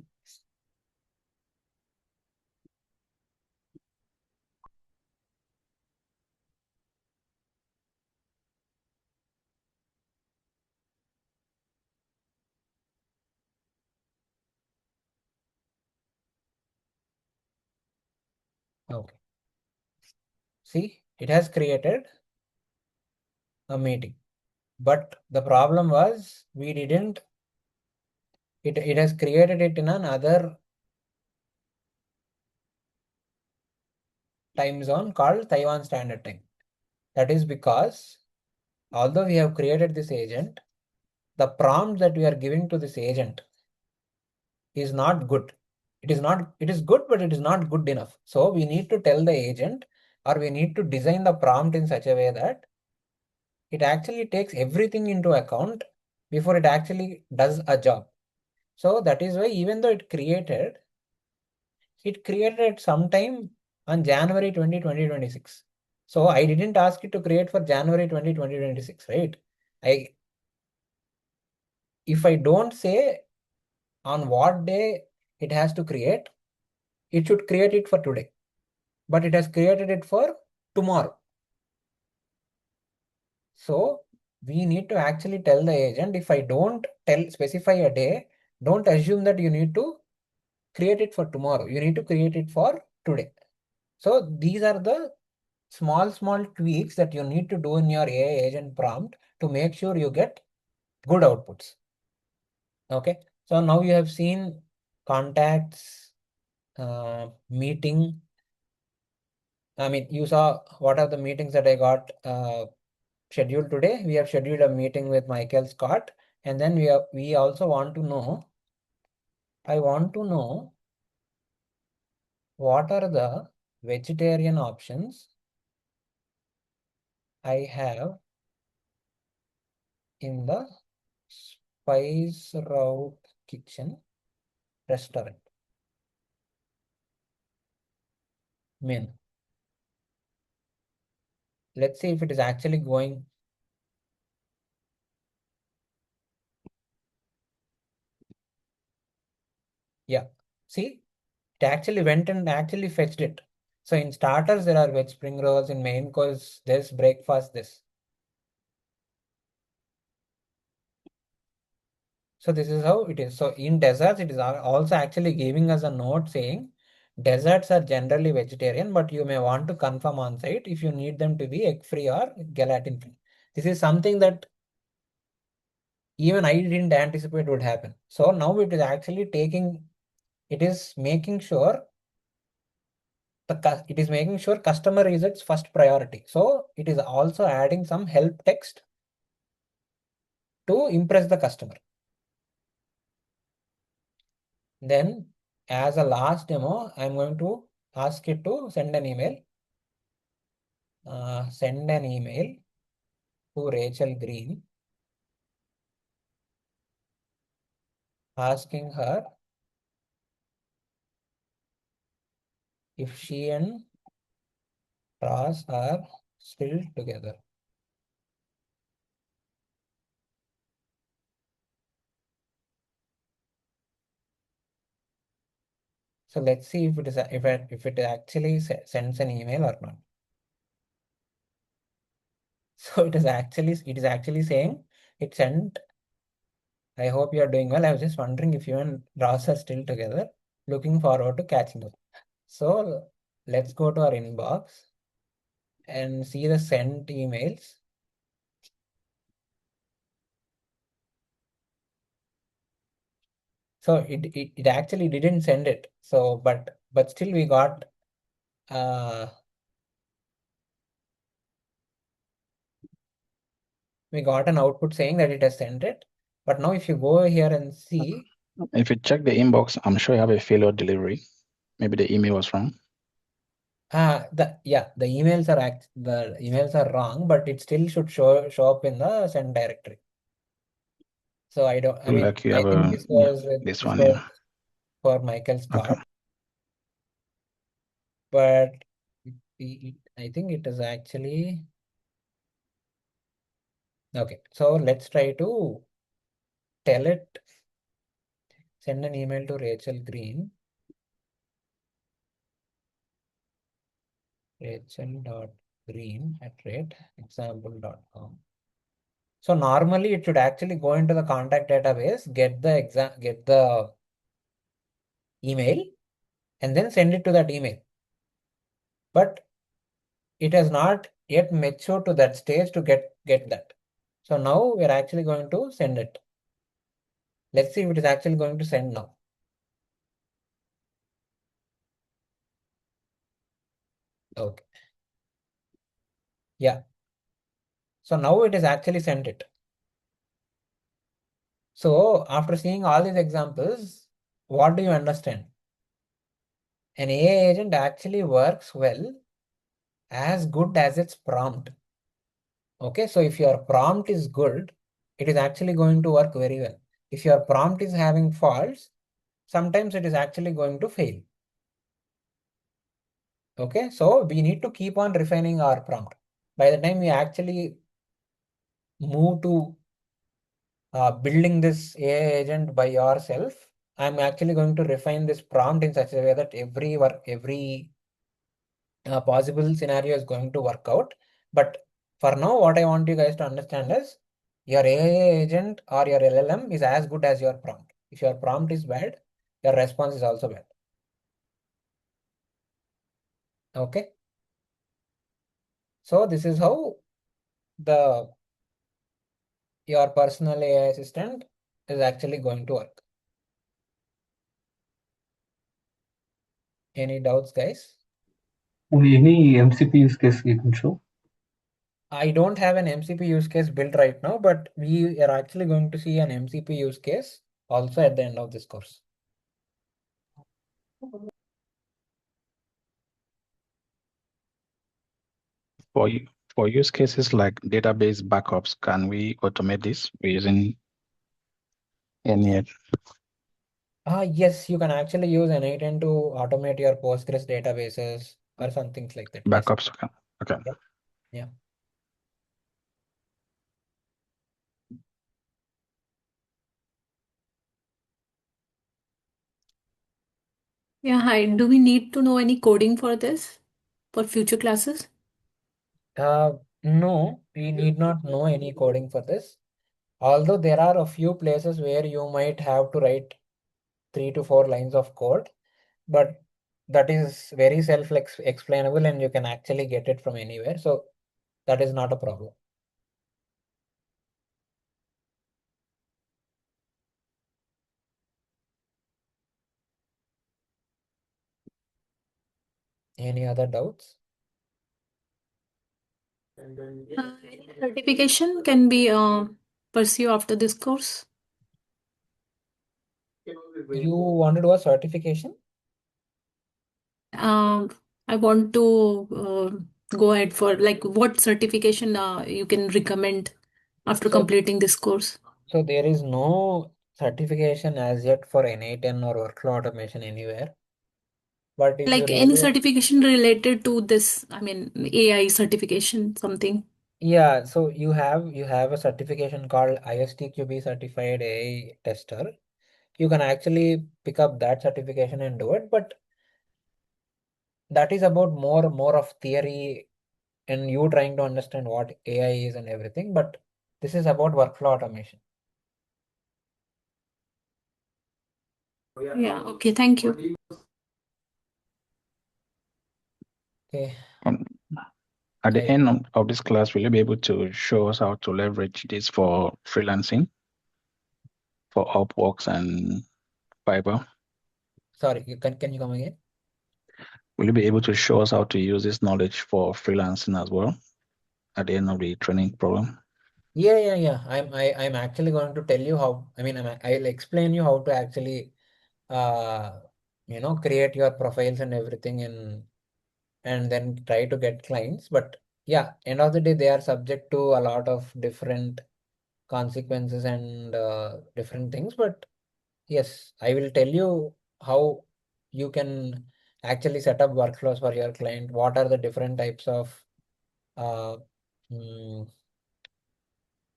Okay. See, it has created a meeting. But the problem was we didn't, it has created it in another time zone called Taiwan Standard Time. That is because although we have created this agent, the prompt that we are giving to this agent is not good. It is good, but it is not good enough. So we need to tell the agent, or we need to design the prompt in such a way that it actually takes everything into account before it actually does a job. So that is why even though it created sometime on January 2026. So I didn't ask it to create for January 2026, right? If I don't say on what day it has to create, it should create it for today. But it has created it for tomorrow. So we need to actually tell the agent, if I don't specify a day, don't assume that you need to create it for tomorrow. You need to create it for today. So these are the small tweaks that you need to do in your AI agent prompt to make sure you get good outputs. Okay. So now you have seen contacts, meeting. I mean, you saw what are the meetings that I got scheduled today. We have scheduled a meeting with Michael Scott, and then we also want to know. I want to know what are the vegetarian options I have in the Spice Route Kitchen restaurant menu. Let's see if it is actually going. Yeah, see, it actually went and actually fetched it. So in starters, there are veg spring rolls. In main course, this breakfast, this. So this is how it is. So in desserts, it is also actually giving us a note saying desserts are generally vegetarian, but you may want to confirm on site if you need them to be egg free or gelatin free. This is something that even I didn't anticipate would happen. So now it is actually it is making sure customer is its first priority. So it is also adding some help text to impress the customer. Then as a last demo, I'm going to ask it to send an email. Send an email to Rachel Green asking her if she and Ross are still together. So let's see if it actually sends an email or not. So it is actually saying it sent. I hope you are doing well. I was just wondering if you and Ross are still together. Looking forward to catching up. So let's go to our inbox and see the sent emails. So it actually didn't send it. So but still we got an output saying that it has sent it. But now if you go here and see, if you check the inbox, I'm sure you have a failure delivery. Maybe the email was wrong. the emails are wrong, but it still should show up in the send directory. So I mean, Like you I have think this was yeah. for Michael Scott. Okay. But I think it is actually Okay, so let's try to tell it. Send an email to Rachel Green. Rachel.green@example.com. So normally it should actually go into the contact database, get the email, and then send it to that email. But it has not yet matured to that stage to get that. So now we're actually going to send it. Let's see if it is actually going to send now. Okay. Yeah. So now it is actually sent it. So after seeing all these examples, what do you understand? An AI agent actually works well as good as its prompt. Okay, so if your prompt is good, it is actually going to work very well. If your prompt is having faults, sometimes it is actually going to fail. Okay, so we need to keep on refining our prompt. By the time we actually move to building this AI agent by yourself, I'm actually going to refine this prompt in such a way that every possible scenario is going to work out. But for now, what I want you guys to understand is your AI agent or your LLM is as good as your prompt. If your prompt is bad, your response is also bad. Okay. So this is how your personal AI assistant is actually going to work. Any doubts, guys? Any MCP use case you can show? I don't have an MCP use case built right now, but we are actually going to see an MCP use case also at the end of this course. For use cases like database backups, can we automate this using N8N? Yes, you can actually use N8N to automate your Postgres databases or some things like that. Yes. Backups? Okay. Yeah. Yeah, hi. Do we need to know any coding for this for future classes? No, we need not know any coding for this. Although there are a few places where you might have to write 3 to 4 lines of code, but that is very self-explainable and you can actually get it from anywhere. So that is not a problem. Any other doubts? Any certification can be pursue after this course? You want to do a certification? I want to go ahead for like what certification you can recommend after completing this course. So there is no certification as yet for N8N or workflow automation anywhere. But if you Like any really, certification related to this, I mean AI certification, something. yeah, so you have a certification called ISTQB certified AI tester. You can actually pick up that certification and do it, but that is about more of theory and you trying to understand what AI is and everything. But this is about workflow automation. Yeah, okay, thank you. Okay. At the end of this class, will you be able to show us how to leverage this for freelancing, for Upworks and Fiverr? Sorry, can you come again? Will you be able to show us how to use this knowledge for freelancing as well at the end of the training program? Yeah. I'm actually going to tell you how. I mean, I'll explain you how to actually, create your profiles and everything, and then try to get clients. But yeah, end of the day, they are subject to a lot of different consequences and different things. But yes, I will tell you how you can actually set up workflows for your client. What are the different types of uh, mm,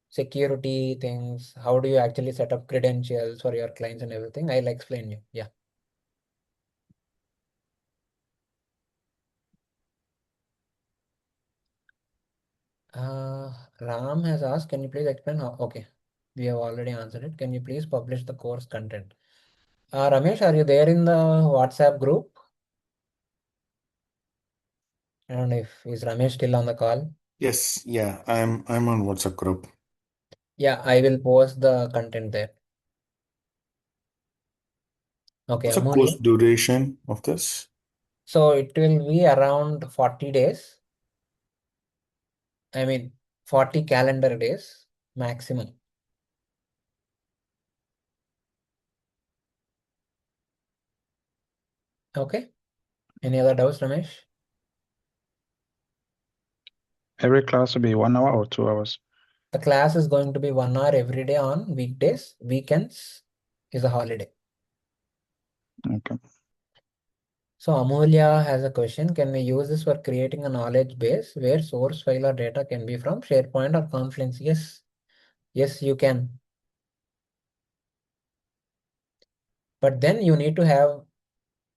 security things. How do you actually set up credentials for your clients and everything? I'll explain you. Yeah. Ram has asked, can you please explain how? Okay, we have already answered it. Can you please publish the course content? Ramesh, are you there in the WhatsApp group? I don't know if is Ramesh still on the call. Yes, yeah, I'm on WhatsApp group. Yeah, I will post the content there. Okay, What's the Amulya. course duration of this? So it will be around 40 days. I mean, 40 calendar days maximum. Okay. Any other doubts, Ramesh? Every class will be 1 hour or 2 hours? The class is going to be 1 hour every day on weekdays. Weekends is a holiday. Okay. So Amulya has a question. Can we use this for creating a knowledge base where source file or data can be from SharePoint or Confluence? Yes. Yes, you can. But then you need to have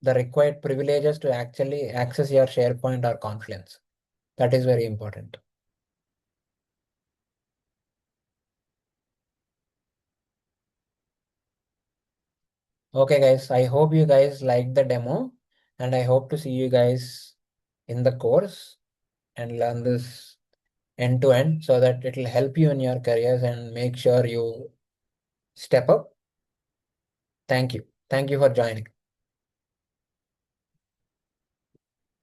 the required privileges to actually access your SharePoint or Confluence. That is very important. Okay, guys, I hope you guys like the demo and I hope to see you guys in the course and learn this end to end so that it will help you in your careers and make sure you step up. Thank you. Thank you for joining.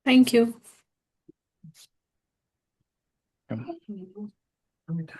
Thank you. Yeah.